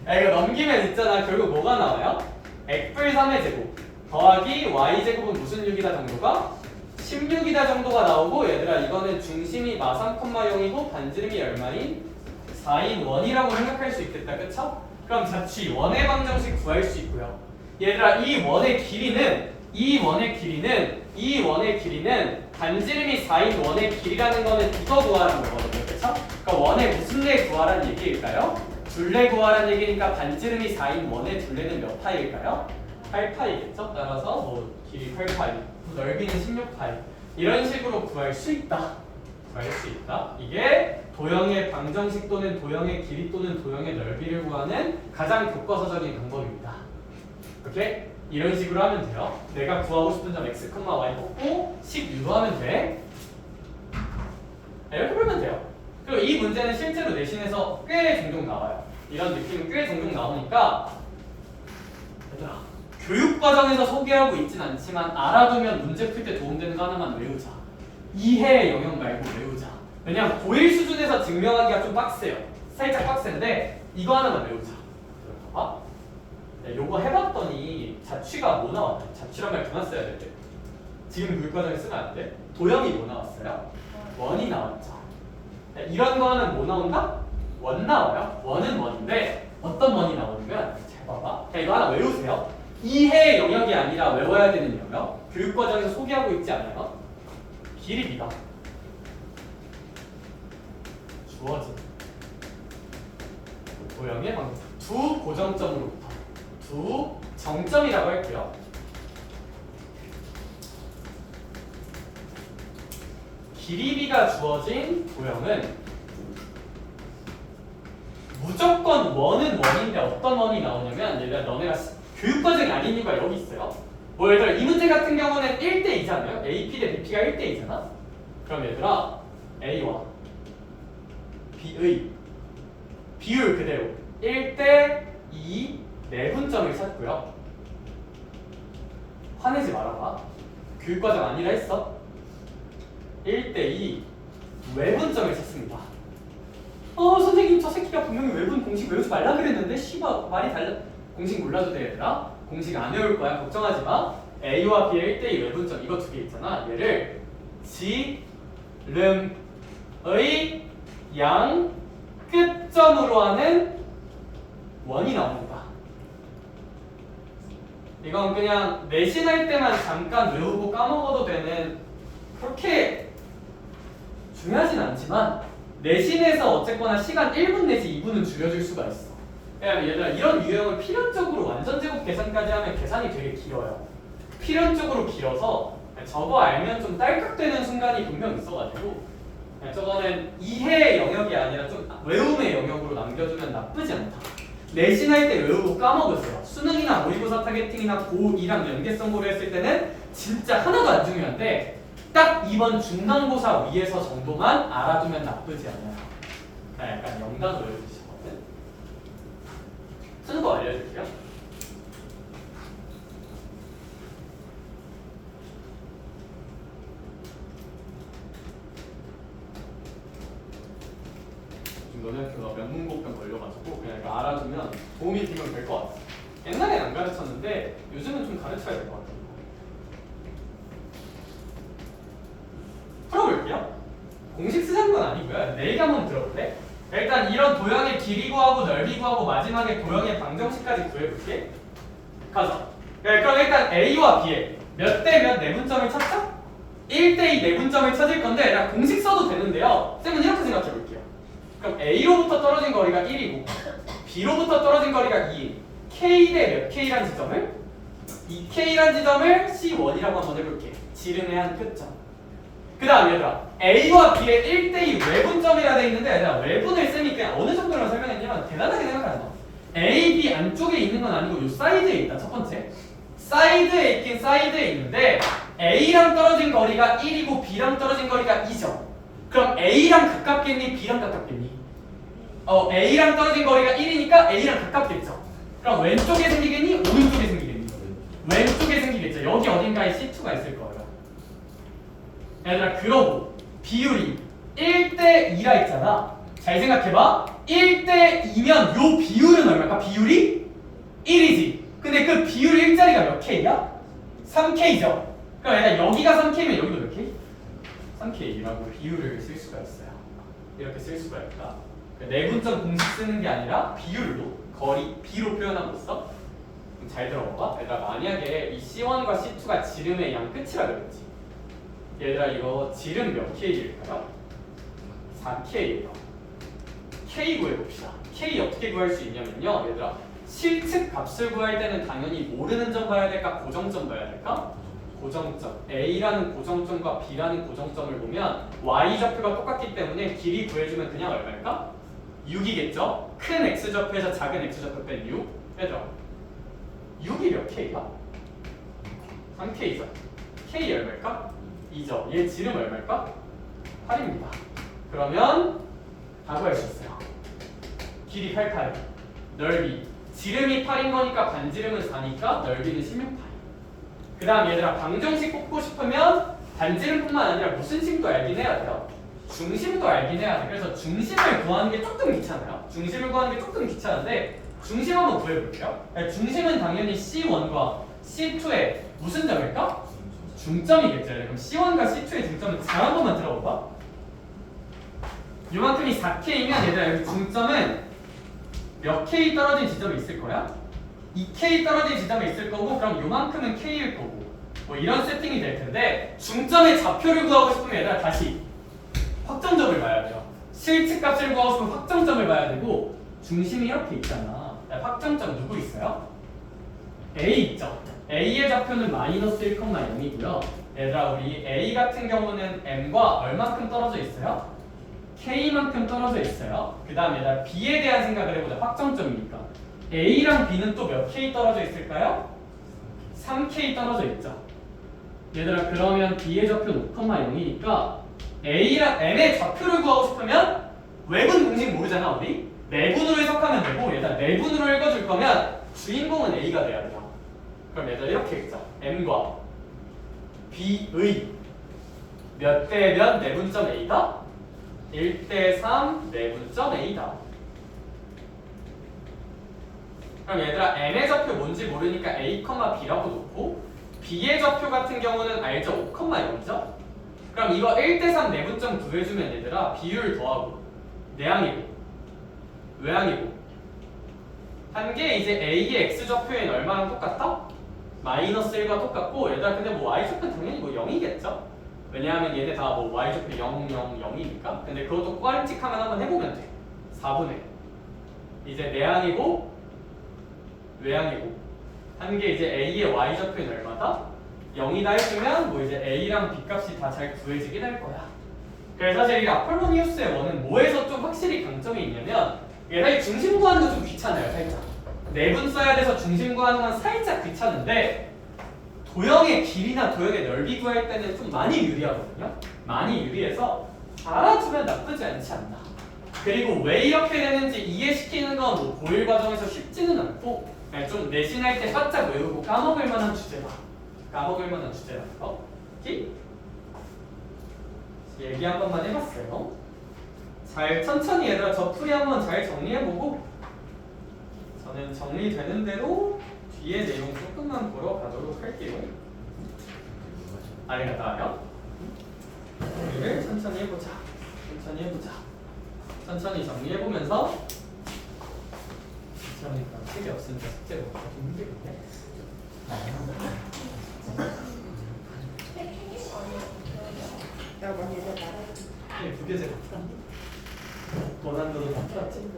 이거 넘기면 있잖아. 결국 뭐가 나와요? x불 3의 제곱 더하기 y제곱은 무슨 6이다 정도가? 16이다 정도가 나오고 얘들아 이거는 중심이 마 3,0이고 반지름이 얼마인? 4인 1이라고 생각할 수 있겠다. 그쵸? 그럼 자취 원의 방정식 구할 수 있고요. 얘들아 이 원의 길이는 반지름이 4인 원의 길이라는 거는 이거 구하라는 거거든요. 그쵸? 그러니까 원의 무슨 내 구하라는 얘기일까요? 둘레 구하라는 얘기니까 반지름이 4인 원의 둘레는 몇 파일까요? 8파이겠죠? 따라서 뭐 길이 8파이, 넓이는 16파이 이런 식으로 구할 수 있다. 구할 수 있다. 이게 도형의 방정식 또는 도형의 길이 또는 도형의 넓이를 구하는 가장 교과서적인 방법입니다. 이렇게 이런 식으로 하면 돼요. 내가 구하고 싶은 점 x, y 뽑고 식 유도하면 돼. 이렇게 풀면 돼요. 그리고 이 문제는 실제로 내신에서 꽤 종종 나와요. 이런 느낌은 꽤 종종 나오니까 얘들아 교육과정에서 소개하고 있진 않지만 알아두면 문제 풀 때 도움되는 거 하나만 외우자. 이해의 영역 말고 외우자. 왜냐면 고1 수준에서 증명하기가 좀 빡세요. 살짝 빡센데 이거 하나만 외우자. 봐봐. 요거 해봤더니 자취가 뭐 나왔대? 자취란 말 그만 써야 돼. 지금 교육과정에 쓰면 안 돼. 도형이 뭐 나왔어요? 원이 나왔죠. 이런 거 하면 뭐 나온다? 원 나와요. 원은 원인데 어떤 원이 나오냐면 잘 봐봐. 자, 이거 하나 외우세요. 이해의 영역이 아니라 외워야 되는 영역. 교육과정에서 소개하고 있지 않아요? 길이비다. 주어진 도형의 방정. 두 고정점으로부터 두 정점이라고 할게요. 길이비가 주어진 도형은 무조건 원은 원인데 어떤 원이 나오냐면 얘들아 너네가 교육과정이 아닌 이유가 여기 있어요. 뭐 얘들아 이 문제 같은 경우는 1대2잖아요. AP 대 BP가 1대2잖아. 그럼 얘들아 A와 B의 비율 그대로 1대2 내분점을 찾고요. 화내지 말아봐. 교육과정 아니라 했어. 1대2 외분점을 찾습니다. 선생님 저 새끼가 분명히 외분 공식 외우지 말라 그랬는데 씨발 말이 달라. 공식 몰라도 돼 얘들아. 공식 안 외울 거야. 걱정하지 마. A와 B의 1대2 외분점 이거 두 개 있잖아. 얘를 지름의 양 끝점으로 하는 원이 나옵니다. 이건 그냥 내신할 때만 잠깐 외우고 까먹어도 되는 그렇게 중요하진 않지만 내신에서 어쨌거나 시간 1분 내지 2분은 줄여줄 수가 있어. 왜냐면 얘들아 이런 유형을 필연적으로 완전 제곱 계산까지 하면 계산이 되게 길어요. 필연적으로 길어서 저거 알면 좀 딸깍되는 순간이 분명 있어가지고 저거는 이해의 영역이 아니라 좀 외움의 영역으로 남겨주면 나쁘지 않다. 내신할 때 외우고 까먹으세요. 수능이나 모의고사 타겟팅이나 고2랑 연계성 고려했을 때는 진짜 하나도 안 중요한데 딱 이번 중간고사 위에서 정도만 알아두면 나쁘지 않아요. 약간 영단으로 외워주시거든. 쓰는 거 알려줄게요. 지금 너네 학교가 명문고병 걸려가지고 그냥 이거 알아두면 도움이 되면 될 것 같아. 옛날엔 안 가르쳤는데 요즘은 좀 가르쳐야 될 것 같아. 풀어볼게요. 공식 쓰자는 건 아니고요. 내 얘기 한번 들어볼래? 일단 이런 도형의 길이 구하고 넓이 구하고 마지막에 도형의 방정식까지 구해볼게. 가자. 그럼 일단 A와 B에 몇 대 몇 내분점을 찾자? 1대2 내분점을 찾을 건데 나 공식 써도 되는데요. 쌤은 이렇게 생각해볼게요. 그럼 A로부터 떨어진 거리가 1이고 B로부터 떨어진 거리가 2인 K 대 몇 K란 지점을 2K란 지점을 C1이라고 한번 해볼게. 지름의 한 끝점. 그 다음 얘들아 A와 B의 1대2 외분점이라 돼 있는데 얘들아 외분을 쌤이 그냥 어느 정도로 설명했냐면 대단하게 생각하지 마. A, B 안쪽에 있는 건 아니고 요 사이드에 있다. 첫 번째 사이드에 있긴 사이드에 있는데 A랑 떨어진 거리가 1이고 B랑 떨어진 거리가 2죠. 그럼 A랑 가깝겠니? B랑 가깝겠니? A랑 떨어진 거리가 1이니까 A랑 가깝겠죠. 그럼 왼쪽에 생기겠니? 오른쪽에 생기겠니? 왼쪽에 생기겠죠. 여기 어딘가에 C2가 있을 거예요. 얘들아 그러고 비율이 1대2라 했잖아. 잘 생각해봐. 1대2면 요 비율은 얼마일까? 비율이 1이지. 근데 그 비율 일자리가 몇 K야? 3K죠. 그럼 얘들아 여기가 3K면 여기도 몇 K? 3K라고 비율을 쓸 수가 있어요. 이렇게 쓸 수가 있다. 내분점 공식 쓰는 게 아니라 비율로 거리 B로 표현하고 있어. 그럼 잘 들어봐. 얘들아 만약에 이 C1과 C2가 지름의 양 끝이라 그랬지. 얘들아 이거 지름 몇 K일까요? 4K예요. K 구해봅시다. K 어떻게 구할 수 있냐면요. 얘들아 실측 값을 구할 때는 당연히 모르는 점 봐야 될까? 고정점 봐야 될까? 고정점 A라는 고정점과 B라는 고정점을 보면 Y좌표가 똑같기 때문에 길이 구해주면 그냥 얼마일까? 6이겠죠? 큰 X좌표에서 작은 X좌표 뺀 6 얘들아 6이 몇 K야? 3K죠 K 얼마일까? 2죠 얘 지름 얼마일까? 8입니다 그러면 다 구할 수 있어요 길이 8파이 넓이 지름이 8인 거니까 반지름은 4니까 넓이는 16파이 그 다음 얘들아 방정식 뽑고 싶으면 반지름뿐만 아니라 무슨 식도 알긴 해야 돼요 중심도 알긴 해야 돼 그래서 중심을 구하는 게 조금 귀찮아요 중심을 구하는 게 조금 귀찮은데 중심 한번 구해볼게요 중심은 당연히 C1과 C2의 무슨 점일까? 중점이겠죠 그럼 C1과 C2의 중점은 잘 한 번만 들어볼까? 요만큼이 4K면 얘들아 여기 중점은 몇 K 떨어진 지점이 있을 거야? 2K 떨어진 지점이 있을 거고 그럼 요만큼은 K일 거고 뭐 이런 세팅이 될 텐데 중점의 좌표를 구하고 싶으면 얘들아 다시 확정점을 봐야 돼요 실측값을 구하고 싶으면 확정점을 봐야 되고 중심이 이렇게 있잖아 확정점 누구 있어요? A 있죠 A의 좌표는 마이너스 1,0이고요 얘들아 우리 A 같은 경우는 M과 얼만큼 떨어져 있어요? K만큼 떨어져 있어요 그 다음 얘들아 B에 대한 생각을 해보자 확정점이니까 A랑 B는 또 몇 K 떨어져 있을까요? 3K 떨어져 있죠 얘들아 그러면 B의 좌표는 5,0이니까 A랑 M의 좌표를 구하고 싶으면 외분 공식 모르잖아 우리 내분으로 해석하면 되고 얘들아 내분으로 읽어줄 거면 주인공은 A가 돼야 돼요 그럼 얘들아 이렇게 읽자 M과 B의 몇 대 몇 내분점 A다? 1대3 내분점 A다 그럼 얘들아 M의 좌표 뭔지 모르니까 A, B라고 놓고 B의 좌표 같은 경우는 알죠? 5,0이죠? 그럼 이거 1대3 내분점 구해주면 얘들아 비율 더하고 내항이고 외항이고 한 게 이제 A의 X좌표엔 얼마랑 똑같다? 마이너스 1과 똑같고 얘들아 근데 뭐 Y좌표 당연히 뭐 0이겠죠? 왜냐하면 얘네 다 뭐 Y좌표 0, 0, 0이니까 근데 그것도 꽈리찍하면 한번 해보면 돼 4분의 이제 내항이고 외항이고 한 게 이제 A의 Y좌표는 얼마다? 0이다 해주면 뭐 이제 A랑 B 값이 다 잘 구해지긴 할 거야 그래서 사실 이 아폴로니우스의 원은 뭐에서 좀 확실히 강점이 있냐면 얘가 중심 구하는 거 좀 귀찮아요 살짝 내분 써야 돼서 중심 구하는 건 살짝 귀찮은데 도형의 길이나 도형의 넓이 구할 때는 좀 많이 유리하거든요 많이 유리해서 알아두면 나쁘지 않지 않나 그리고 왜 이렇게 되는지 이해시키는 건 뭐 고일 과정에서 쉽지는 않고 그냥 좀 내신할 때 바짝 외우고 까먹을 만한 주제다 까먹을 만한 주제라서 오케이? 얘기 한 번만 해봤어요 잘 천천히 얘들아 저 풀이 한번 잘 정리해보고 저는 정리되는 대로 뒤에 내용 조금만 보러 가도록 할게요 아니가 나와요? 우리를 천천히 해보자 천천히 해보자 천천히 정리해보면서 그러니까 책이 없으니까 숙제가 좀 힘들겠네 야 많이 얘기했다 부계제 같다 고난도도 다 풀었지?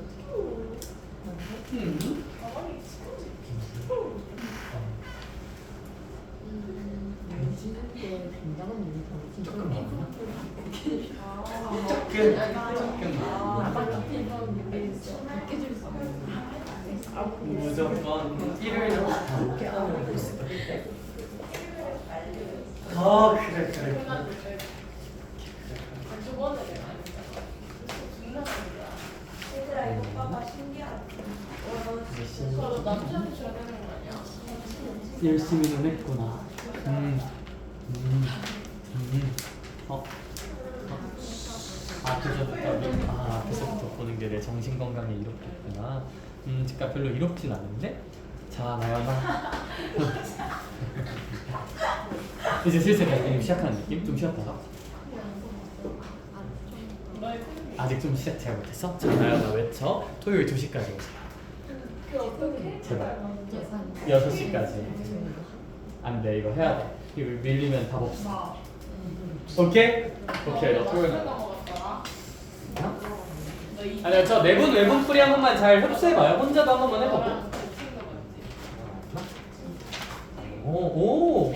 당신은 게 굉장한 일이 조금 무조건 1을 그래 얘들아 이거 봐봐 신기하다 열심히는 했구나 앞에서부터 보는 게 내 정신 건강에 이롭겠구나 그러니까 별로 이롭진 않은데 자 나연아 이제 슬슬 갈등이 시작하는 느낌? 좀 쉬었다가 아직 좀 시작 잘 못했어? 자 나연아 외쳐 토요일 2시까지 오세요 제발 6시까지 안돼 이거 해야 돼 이거 밀리면 답 없어 오케이? 오케이 너 토요일 날 아니요 저 내분 외분 풀이 한 번만 잘 흡수해봐요 혼자도 한 번만 해보고 오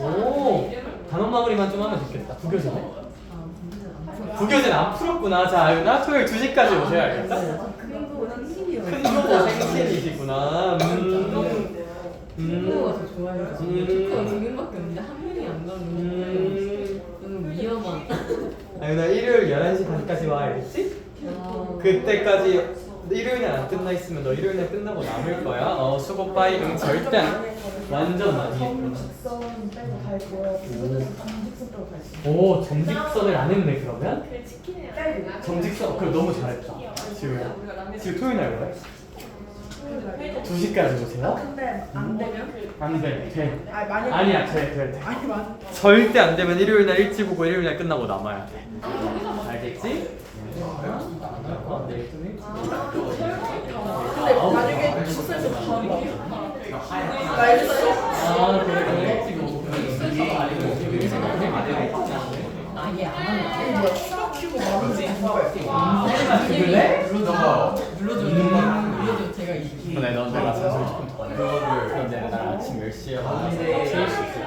오, 단원 마무리만 좀 하면 좋겠다. 부교재네. 아, 문제는 안 풀어. 부교재는 안 풀었구나. 자, 아유나 토요일 2시까지 오셔야 알겠다. 큰거 생일이요. 큰 거 생신이시구나. 친구가 더 좋아해요. 축구가 2명밖에 없는데 한 명이 안 가면 너무 위험한. 아유나 일요일 11시 반까지 와 알겠지? 그때까지 일요일에 안 끝나 있으면 너 일요일에 끝나고 남을 거야. 수고 빠이. 응, 절대 안. 완전 많이 했구나. 정직선 빼고 갈 거예요. 부교재에서 정직선 빼고 갈 거예요. 오, 정직선을 안 했네 그러면? 그래 치킨이야. 정직선. 그래 너무 잘했다. 지금 토요일 날 뭐야? 2시까지 오세요? 근데 안 되면? 안 돼. 돼. 아니 만약 아니야, 돼. 아니 만 절대 안 되면 일요일 날 일찍 오고 일요일 날 끝나고 남아야 돼. 알겠지? 내일 좀 일찍 근데 만약에 숙소에서 밥 나 이랬어. 아, 그래. 일찍 오고 아예 안 하는 뭐야 수박 키고 마음이 그래? 눌러줘 제가 이기. 그래, 너 내가 사실 그럼 내가 날 아침 10시에 와서 채울 수 있어.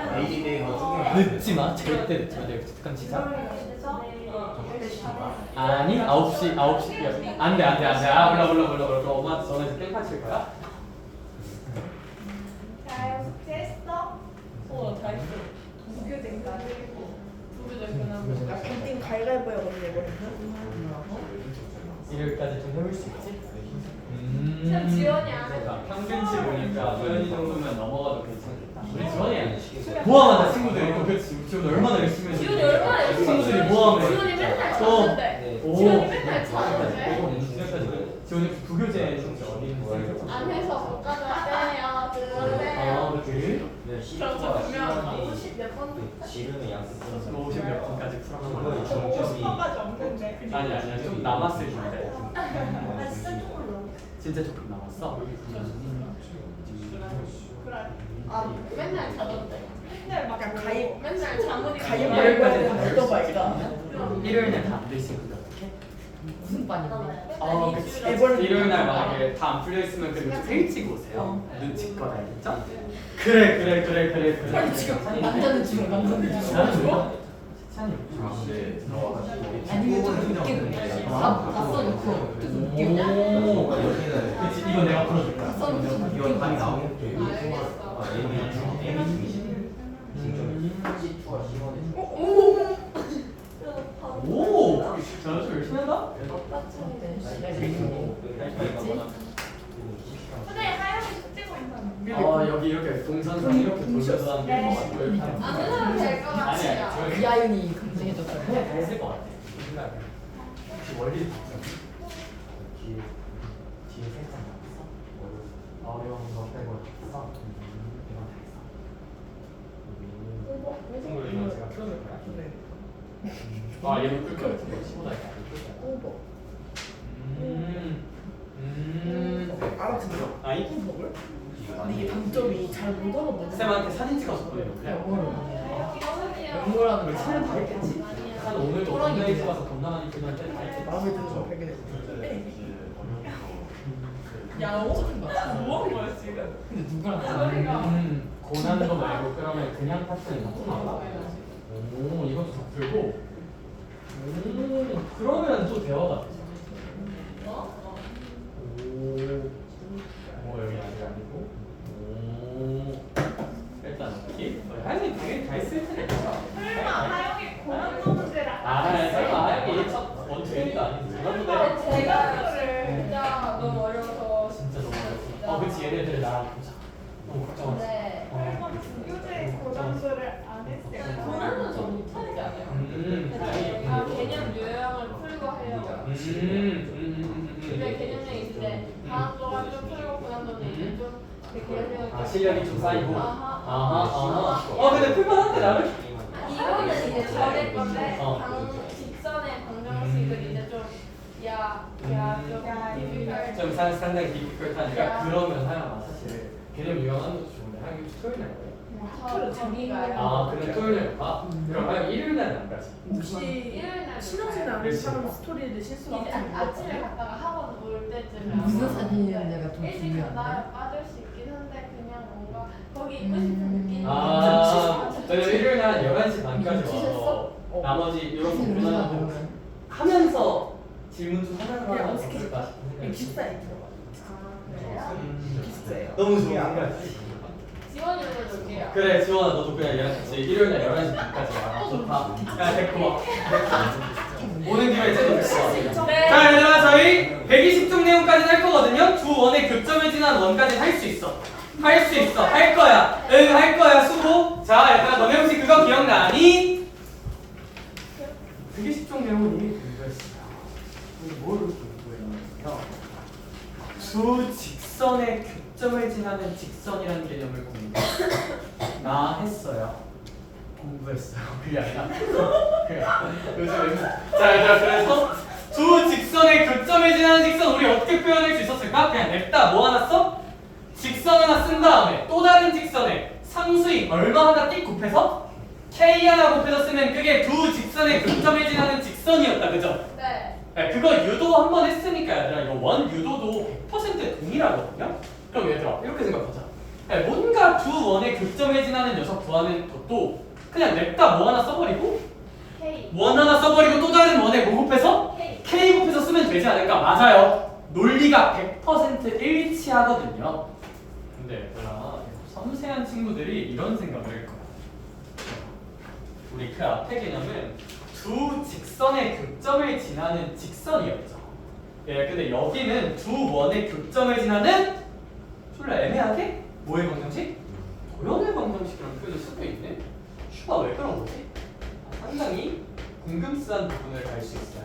늦지 마. 절대 늦지 마. 내가 잠깐 시작. 아니, 9시. 안 돼. 아, 몰라. 엄마한테 전화해서 땡파 칠 거야? 잘 숙제했어? 다 했어. 부교재인가? 나 빈띵 갈갈보에 언니 일요일까지 좀 해볼 수 있지? 참 지원이 안 해. 평균치 보니까 소연이 정도면 넘어가도 괜찮겠다. 우리 지원이 모함하자 친구들. 그렇지. 지원 얼마나 열심히 했어. 지원이 얼마나 열심히 친구들이 했어. 모함해. 지원이 맨날 또. 자는데. 오. 지원이 맨날 자는데. 지원이 부교재 진짜 어디 있는 거야? 안 해서 못 가져왔대요. 아, 그런데요. 그래? 그럼 저 분명 50몇 번? 지금은 양습 50 몇 분까지 풀어놓은 그거 거야. 수박까지 없는데. 아니야. 좀 남았을 텐데. 아 진짜 조금 넘어. 진짜 조금 남았어? 아, 맨날 자던데. 맨날 막 가입 맨날 자문이가 가입 많아. 일요일까지 어떤 말이다. 일요일 날다안 되신 분들 어떡해? 무슨 반인데? 그치. 애벌 일요일 날 만약에 다 안 풀려 있으면 그래도 좀 일찍 오세요. 눈치껏 알겠죠? 그래. 완전 지금 완전 지금. 나는 좋아. 찬이. 아니면 좀 늦게 보내. 다 써놓고 좀 늦게 오냐? 오. 그치. 이거 내가 풀어줄 거야. 써놓고 좀 늦게 이건 답이 오냐? 나오는 게 오. 저 열심히 한다. 근데 하영이 찍고 있는 여기 이렇게 동선상 이렇게 돌려서 하는 게 맞고 이렇게 하는 거. 안 해도 될것 아니야. 같아요. 이하윤이 검증해줬어요. 그냥 다 했을 것 같아. 생각에. 혹시 원리 뒤에 살짝 나왔어? 어려운 거 빼고 나왔어? 이건 다 했어. 친구 이거 제가 풀어줄 거야? 얘도 풀 거야. 15다 오버. 알아듣죠? 아니? 오버를? 근데 이게 단점이 잘 못 알아보는. 쌤한테 사진 찍어서 보내줘. 그래. 영어라는 우리 거 쌤은 다 했겠지? 난 오늘도 온라인 찍어서 겁나 많이 찍었는데 다 했겠지? 마음에 드는 거 발견했어. 야 어쩌는 거야? 뭐 하는 거야 지금? 근데 누구랑 고난도 거 말고 그러면 그냥 파트는 나타나봐. 오, 이것도 다 풀고. 오, 그러면 또 대화가 되지. 오, 여기 아직 아니고. 오, 일단 여기. 하영이 되게 잘 쓸 텐데. 설마 하영이 고난도 문제라. 설마 하영이 첫 원투인도 아니지. 근데 제가 그거를 진짜 너무 어려워서. 진짜 너무 어렵구나. 그치, 얘네들 나랑 보자. 너무 걱정하지. 네. 교재 고단수를 안 했어요. 고난도 저 못하지 않아요. 제가 개념 요형을 풀고 하려고요. 근데 개념형 있을 때 다음 조가 좀 풀고 고난도는 이제 좀 개념형이 실력이 좀 쌓이고. 아하. 근데 풀만한데 나를? 이거는 이제 전에 건데 어. 직선의 방정식을 이제 좀 difficult. 좀 상당히 디피컬트하니까 그러면 하영아 사실 개념 유형하는 것도 좋은데 하영이 토요일 날 거야? 저 저기가요. 그럼 토요일 날 가? 그럼 하영 일요일 날은 안 가지? 혹시 일요일 날 친하지 않은 사람 스토리를 실수로 이제 아침에 갔다가 학원 올 때쯤에 무슨 와서 사진이냐가 더 일찍 중요한데. 갔다 빠질 수 있긴 한데 그냥 뭔가 거기 있고 싶은 느낌이 왜냐면 나머지 이렇게 보면 하면서 질문 좀 하나만 그냥 하면 어떻게 어떨까? 기숙사에 아, 그래요? 기숙사예요. 너무 좋은 생각. 지원이 올려줄게요. 그래 지원아 너도 그냥 얘랑 같이 일요일날 11시까지 와. 좋다. 야 됐고 오는 김에 쟤도 됐고. 네. 자 얘들아 저희 120쪽 내용까지는 할 거거든요. 주 원의 교점을 지난 원까지 할 수 있어. 할 수 있어. 할 거야. 응 할 거야. 수고. 자 얘들아 너네 혹시 그거 기억나니? 120쪽 내용은 이미 공부했어요. 우리 뭘 이렇게 공부했냐면요. 두 직선의 교점을 지나는 직선이라는 개념을 나 했어요. 공부했어요. 그게 아니라 그래. 요즘 자 얘들아 그래서 두 직선의 교점을 지나는 직선 우리 어떻게 표현할 수 있었을까? 그냥 냅다 뭐 하나 써? 직선 하나 쓴 다음에 또 다른 직선에 상수인 얼마 하나 띡 곱해서 K 하나 곱해서 쓰면 그게 두 직선의 교점을 지나는 직선이었다. 그죠? 네. 야, 그거 유도 한 번 했으니까 얘들아 이거 원 유도도 100% 동일하거든요? 그럼 얘들아 이렇게 생각하자. 야, 뭔가 두 원의 교점에 지나는 녀석 구하는 것도 그냥 냅다 뭐 하나 써버리고 K. 원 하나 써버리고 또 다른 원에 뭐 곱해서 K. K 곱해서 쓰면 되지 않을까? 맞아요. 논리가 100% 일치하거든요. 근데 얘들아 섬세한 친구들이 이런 생각을 할 거야. 우리 그 앞에 개념은 두 직선의 교점을 지나는 직선이었죠. 예, 근데 여기는 두 원의 교점을 지나는 졸라 애매하게 뭐의 방정식? 도형의 방정식이라는 표현을 쓰고 있네. 슈가 왜 그런 거지? 상당히 궁금스한 부분을 알 수 있어요.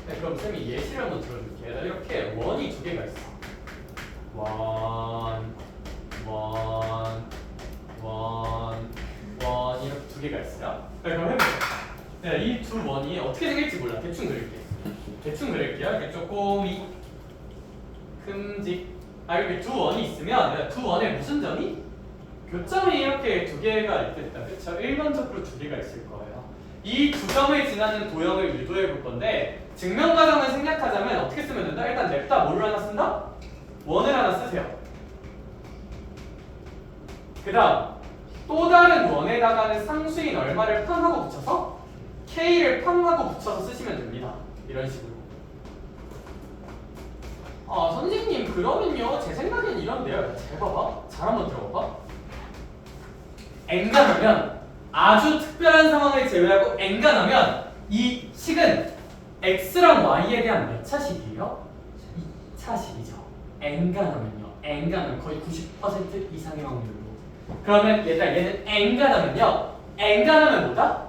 네, 그럼 쌤이 예시를 한번 들어줄게. 얘들아, 이렇게 원이 두 개가 있어. 원 이렇게 두 개가 있어요. 네, 그럼 해보자. 이 두 원이 어떻게 생길지 몰라. 대충 그릴게. 대충 그릴게요. 이렇게 쪼꼬미 큼직. 이렇게 두 원이 있으면 두 원에 무슨 점이? 교점이 이렇게 두 개가 있겠다. 그렇죠? 일반적으로 두 개가 있을 거예요. 이 두 점을 지나는 도형을 유도해 볼 건데 증명 과정을 생략하자면 어떻게 쓰면 된다? 일단 냅다 뭐를 하나 쓴다? 원을 하나 쓰세요. 그 다음 또 다른 원에다가는 상수인 얼마를 팡하고 붙여서 K를 팡하고 붙여서 쓰시면 됩니다. 이런 식으로. 아 선생님 그러면요 제 생각엔 이런데요. 잘 봐봐. 잘 한번 들어봐봐. 엔간하면 아주 특별한 상황을 제외하고 엔간하면 이 식은 X랑 Y에 대한 몇 차식이에요? 2차식이죠. 엔간하면요. 엔간은 거의 90% 이상의 확률로. 그러면 얘들아 얘는 엔간하면요. 엔간하면 뭐다?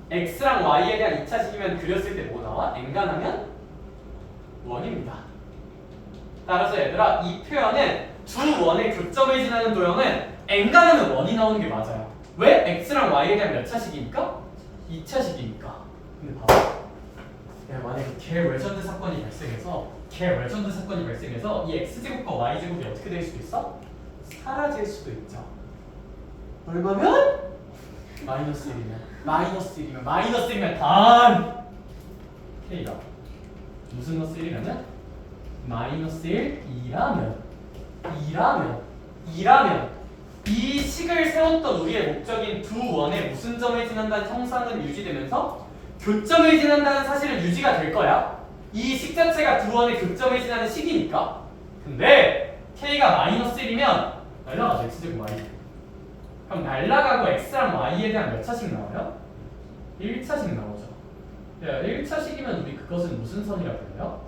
X랑 Y에 대한 2차식이면 그렸을 때 뭐 나와? 엔간하면 원입니다. 따라서 얘들아 이 표현은 두 원의 교점을 지나는 도형은 엔간하면 원이 나오는 게 맞아요. 왜? X랑 Y에 대한 몇 차식이니까? 2차식이니까. 근데 봐봐. 야, 만약에 개레전드 사건이 발생해서 이 X제곱과 Y제곱이 어떻게 될 수도 있어? 사라질 수도 있죠. 얼마면? 마이너스 1이면 단 K가 무슨 너스 1이라면? 마이너스 2라면 이 식을 세웠던 우리의 목적인 두 원의 무슨 점을 지난다는 형상은 유지되면서 교점을 지난다는 사실은 유지가 될 거야. 이 식 자체가 두 원의 교점을 지나는 식이니까. 근데 K가 마이너스 1이면 날라가죠. X제곱 Y. 그럼 날라가고 X랑 Y에 대한 몇 차식 나와요? 1차식 나오죠. 1차식이면 우리 그것은 무슨 선이라고 해요?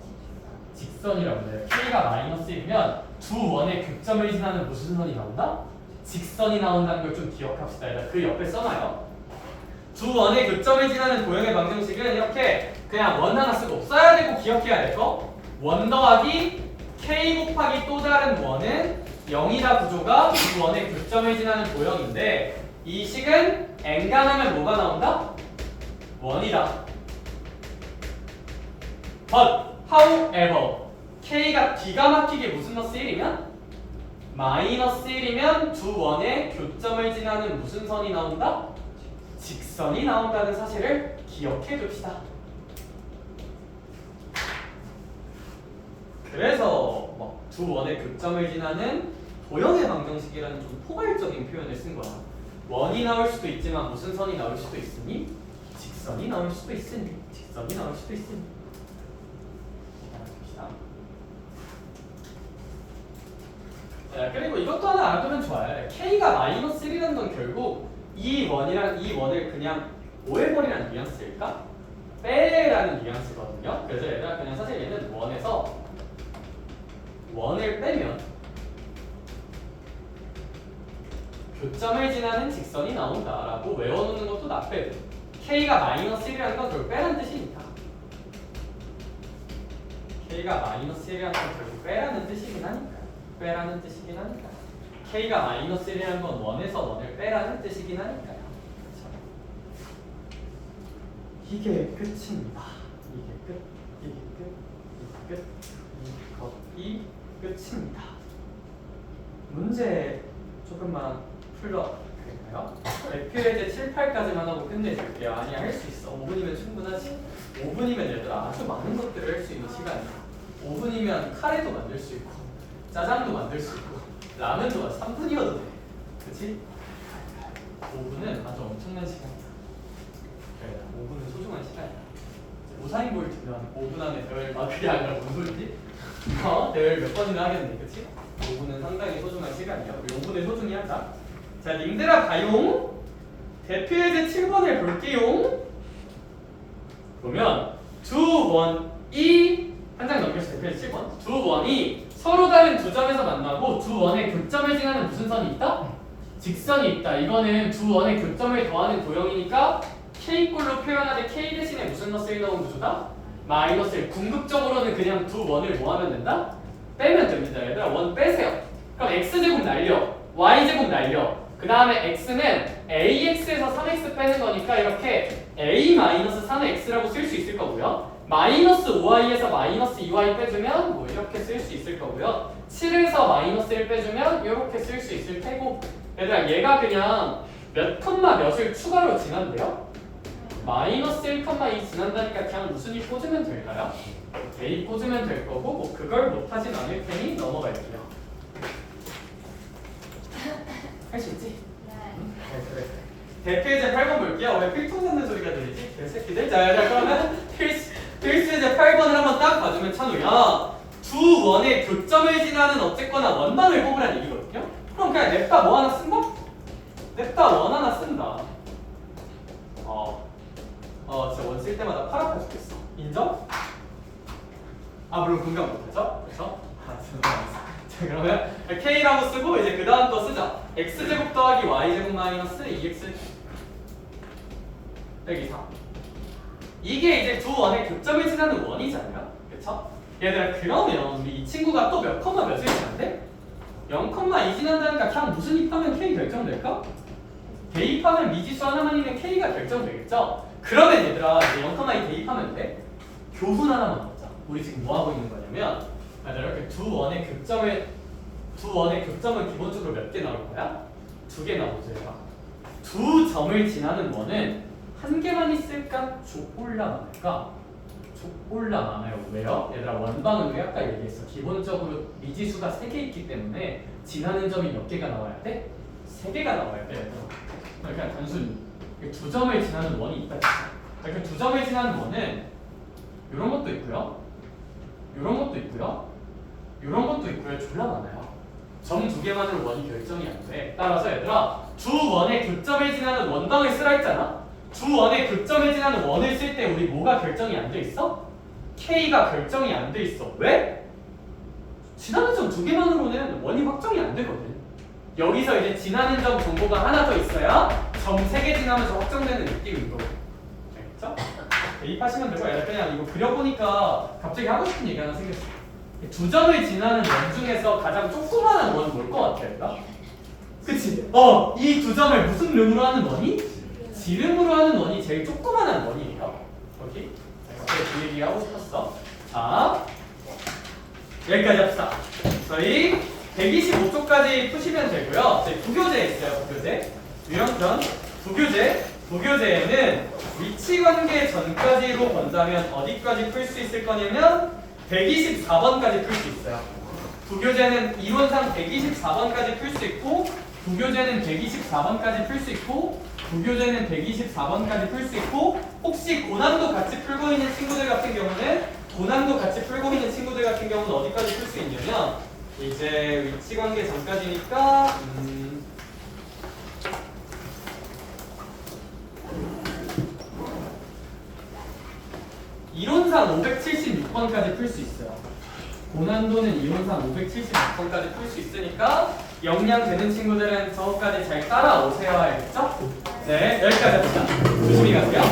직선이라고 해요. K가 마이너스 1이면 두 원의 교점을 지나는 무슨 선이 나온다? 직선이 나온다는 걸 좀 기억합시다. 그 옆에 써놔요. 두 원의 교점을 지나는 도형의 방정식은 이렇게 그냥 원 하나 쓰고 써야 되고 기억해야 될 거. 원 더하기 K 곱하기 또 다른 원은 0이다 구조가 두 원의 교점을 지나는 도형인데 이 식은 엔간하면 뭐가 나온다? 원이다. But however K가 기가 막히게 무슨 너스 1이면? 마이너스 1이면 두 원의 교점을 지나는 무슨 선이 나온다? 직선이 나온다는 사실을 기억해 둡시다. 그래서 두 원의 교점을 지나는 도형의 방정식이라는 좀 포괄적인 표현을 쓴 거야. 원이 나올 수도 있지만 무슨 선이 나올 수도 있으니? 직선이 나올 수도 있으니. 직선이 나올 수도 있으니. 자, 그리고 이것도 하나 알아두면 좋아요. K가 마이너스 1이라는 건 결국 이 원이랑 이 원을 그냥 오해버리라는 뉘앙스일까? 빼라는 뉘앙스거든요. 그래서 얘들아 그냥 사실 얘는 원에서 원을 빼면 교점을 지나는 직선이 나온다라고 외워놓는 것도 나쁘고 K가 마이너스 1이라는 건 결국 빼라는 뜻이니까 K가 마이너스 1이라는 건 결국 빼라는 뜻이긴 하니까 빼라는 뜻이긴 하니까 K가 마이너스 1이라는 건 원에서 원을 빼라는 뜻이긴 하니까요. 그렇죠? 이게 끝입니다. 이게 끝, 이게 끝, 이게 끝, 이것이 끝입니다. 문제 조금만 풀어드릴까요? 대표예제 7, 8까지만 하고 끝내줄게요. 아니야, 할 수 있어. 5분이면 충분하지. 5분이면 얘들아 아주 많은 것들을 할 수 있는 시간이야. 5분이면 카레도 만들 수 있고 짜장도 만들 수 있고 라면도 3분이어도 돼. 그치? 5분은 아주 엄청난 시간이야. 그래, 5분은 소중한 시간이야. 우사인 볼트면 5분 안에 대회를 그게 아니라 뭔 소리지? 대회를 몇 번이나 하겠네. 그치? 5분은 상당히 소중한 시간이야. 우리 5분을 소중히 하자. 자, 님들아 가용. 대표예제 7번을 볼게요. 그러면 두 원이 한 장 넘겼어요. 대표예제 7번. 두 원이 서로 다른 두 점에서 만나고 두 원의 교점을 지나는 무슨 선이 있다? 직선이 있다. 이거는 두 원의 교점을 더하는 도형이니까 K꼴로 표현하되 K 대신에 무슨 넣을 넣은 구조다? 마이너스 1. 궁극적으로는 그냥 두 원을 뭐 하면 된다? 빼면 됩니다. 얘들아 원 빼세요. 그럼 X제곱 날려 Y제곱 날려 그 다음에 X는 AX에서 3X 빼는 거니까 이렇게 A-3X라고 쓸 수 있을 거고요. 마이너스 5y에서 마이너스 2y 빼주면 뭐 이렇게 쓸 수 있을 거고요. 7에서 마이너스 1 빼주면 이렇게 쓸 수 있을 테고 얘들아 얘가 그냥 몇 컴마 몇을 추가로 지난대요? 마이너스 1,2 지난다니까 그냥 무슨 이 꽂으면 될까요? A 꽂으면 될 거고 뭐 그걸 못하진 않을 테니 넘어갈게요. 할 수 있지? 네. 그래. 대표예제 8번 볼게요. 왜 필통 잡는 소리가 들리지? 개새끼들. 자, 그러면 필수예제 8번을 한번 딱 봐주면 찬우야. 두 원의 교점을 지나는 어쨌거나 원방을 뽑으라는 얘기거든요. 그럼 그냥 냅다 뭐 하나 쓴다? 냅다 원 하나 쓴다. 진짜 원 쓸 때마다 팔 아파 죽겠어. 인정? 물론 공감 못하죠? 그렇죠? 자, 그러면 K라고 쓰고 이제 그 다음 거 쓰자. X제곱 더하기 Y제곱 마이너스 2X 빼기 4. 이게 이제 두 원의 교점을 지나는 원이잖아요. 그쵸? 얘들아 그러면 우리 이 친구가 또 몇 컴마 몇을 지난대? 0,2 지난다니까 그냥 무슨 입하면 K 결정될까? 대입하면 미지수 하나만 있는 K가 결정되겠죠? 그러면 얘들아 이제 0,2 대입하면 돼? 교훈 하나만 넣자. 우리 지금 뭐 하고 있는 거냐면 이렇게 두 원의 교점은 기본적으로 몇 개 나올 거야? 2개 나오죠. 얘가. 두 점을 지나는 원은 한 개만 있을까? 족올라 많을까? 족올라 많아요. 왜요? 얘들아 원방은 왜 아까 얘기했어? 기본적으로 미지수가 3개 있기 때문에 지나는 점이 몇 개가 나와야 돼? 3개가 나와야 돼. 그러니까 단순히 두 점을 지나는 원이 있다. 그러니까 두 점을 지나는 원은 이런 것도 있고요. 이런 것도 있고요. 이런 것도 있고요. 졸라 많아요. 점 2개만으로 원이 결정이 안 돼. 따라서 얘들아 두 원의 교점을 지나는 원방을 쓰라 했잖아. 두 원의 교점을 지나는 원을 쓸 때 우리 뭐가 결정이 안 돼 있어? K가 결정이 안 돼 있어. 왜? 지나는 점 2개만으로는 원이 확정이 안 되거든. 여기서 이제 지나는 점 정보가 하나 더 있어야 점 3개 지나면서 확정되는 느낌인 거고. 알겠죠? 대입하시면 되고 그냥 이거 그려보니까 갑자기 하고 싶은 얘기 하나 생겼어. 두 점을 지나는 원 중에서 가장 조그마한 원은 뭘 것 같아, 얘들아? 그치? 이 두 점을 무슨 름으로 하는 원이? 지름으로 하는 원이 제일 조그마한 원이에요. 여기? 갑자기 그 얘기 하고 싶었어. 자, 여기까지 합시다. 저희 125쪽까지 푸시면 되고요. 저희 부교재 있어요, 부교재. 유형편, 부교재에는 위치관계 전까지로 본다면 어디까지 풀 수 있을 거냐면 124번까지 풀 수 있어요. 부교재는 이론상 124번까지 풀 수 있고 부교재는 124번까지 풀 수 있고 부교재는 124번까지 풀 수 있고 혹시 고난도 같이 풀고 있는 친구들 같은 경우는 고난도 같이 풀고 있는 친구들 같은 경우는 어디까지 풀 수 있냐면 이제 위치관계 전까지니까 이론상 576번까지 풀 수 있어요. 고난도는 이론상 576번까지 풀 수 있으니까 역량되는 친구들은 저까지 잘 따라오세요 알겠죠? 네, 여기까지 합시다. 조심히 가세요.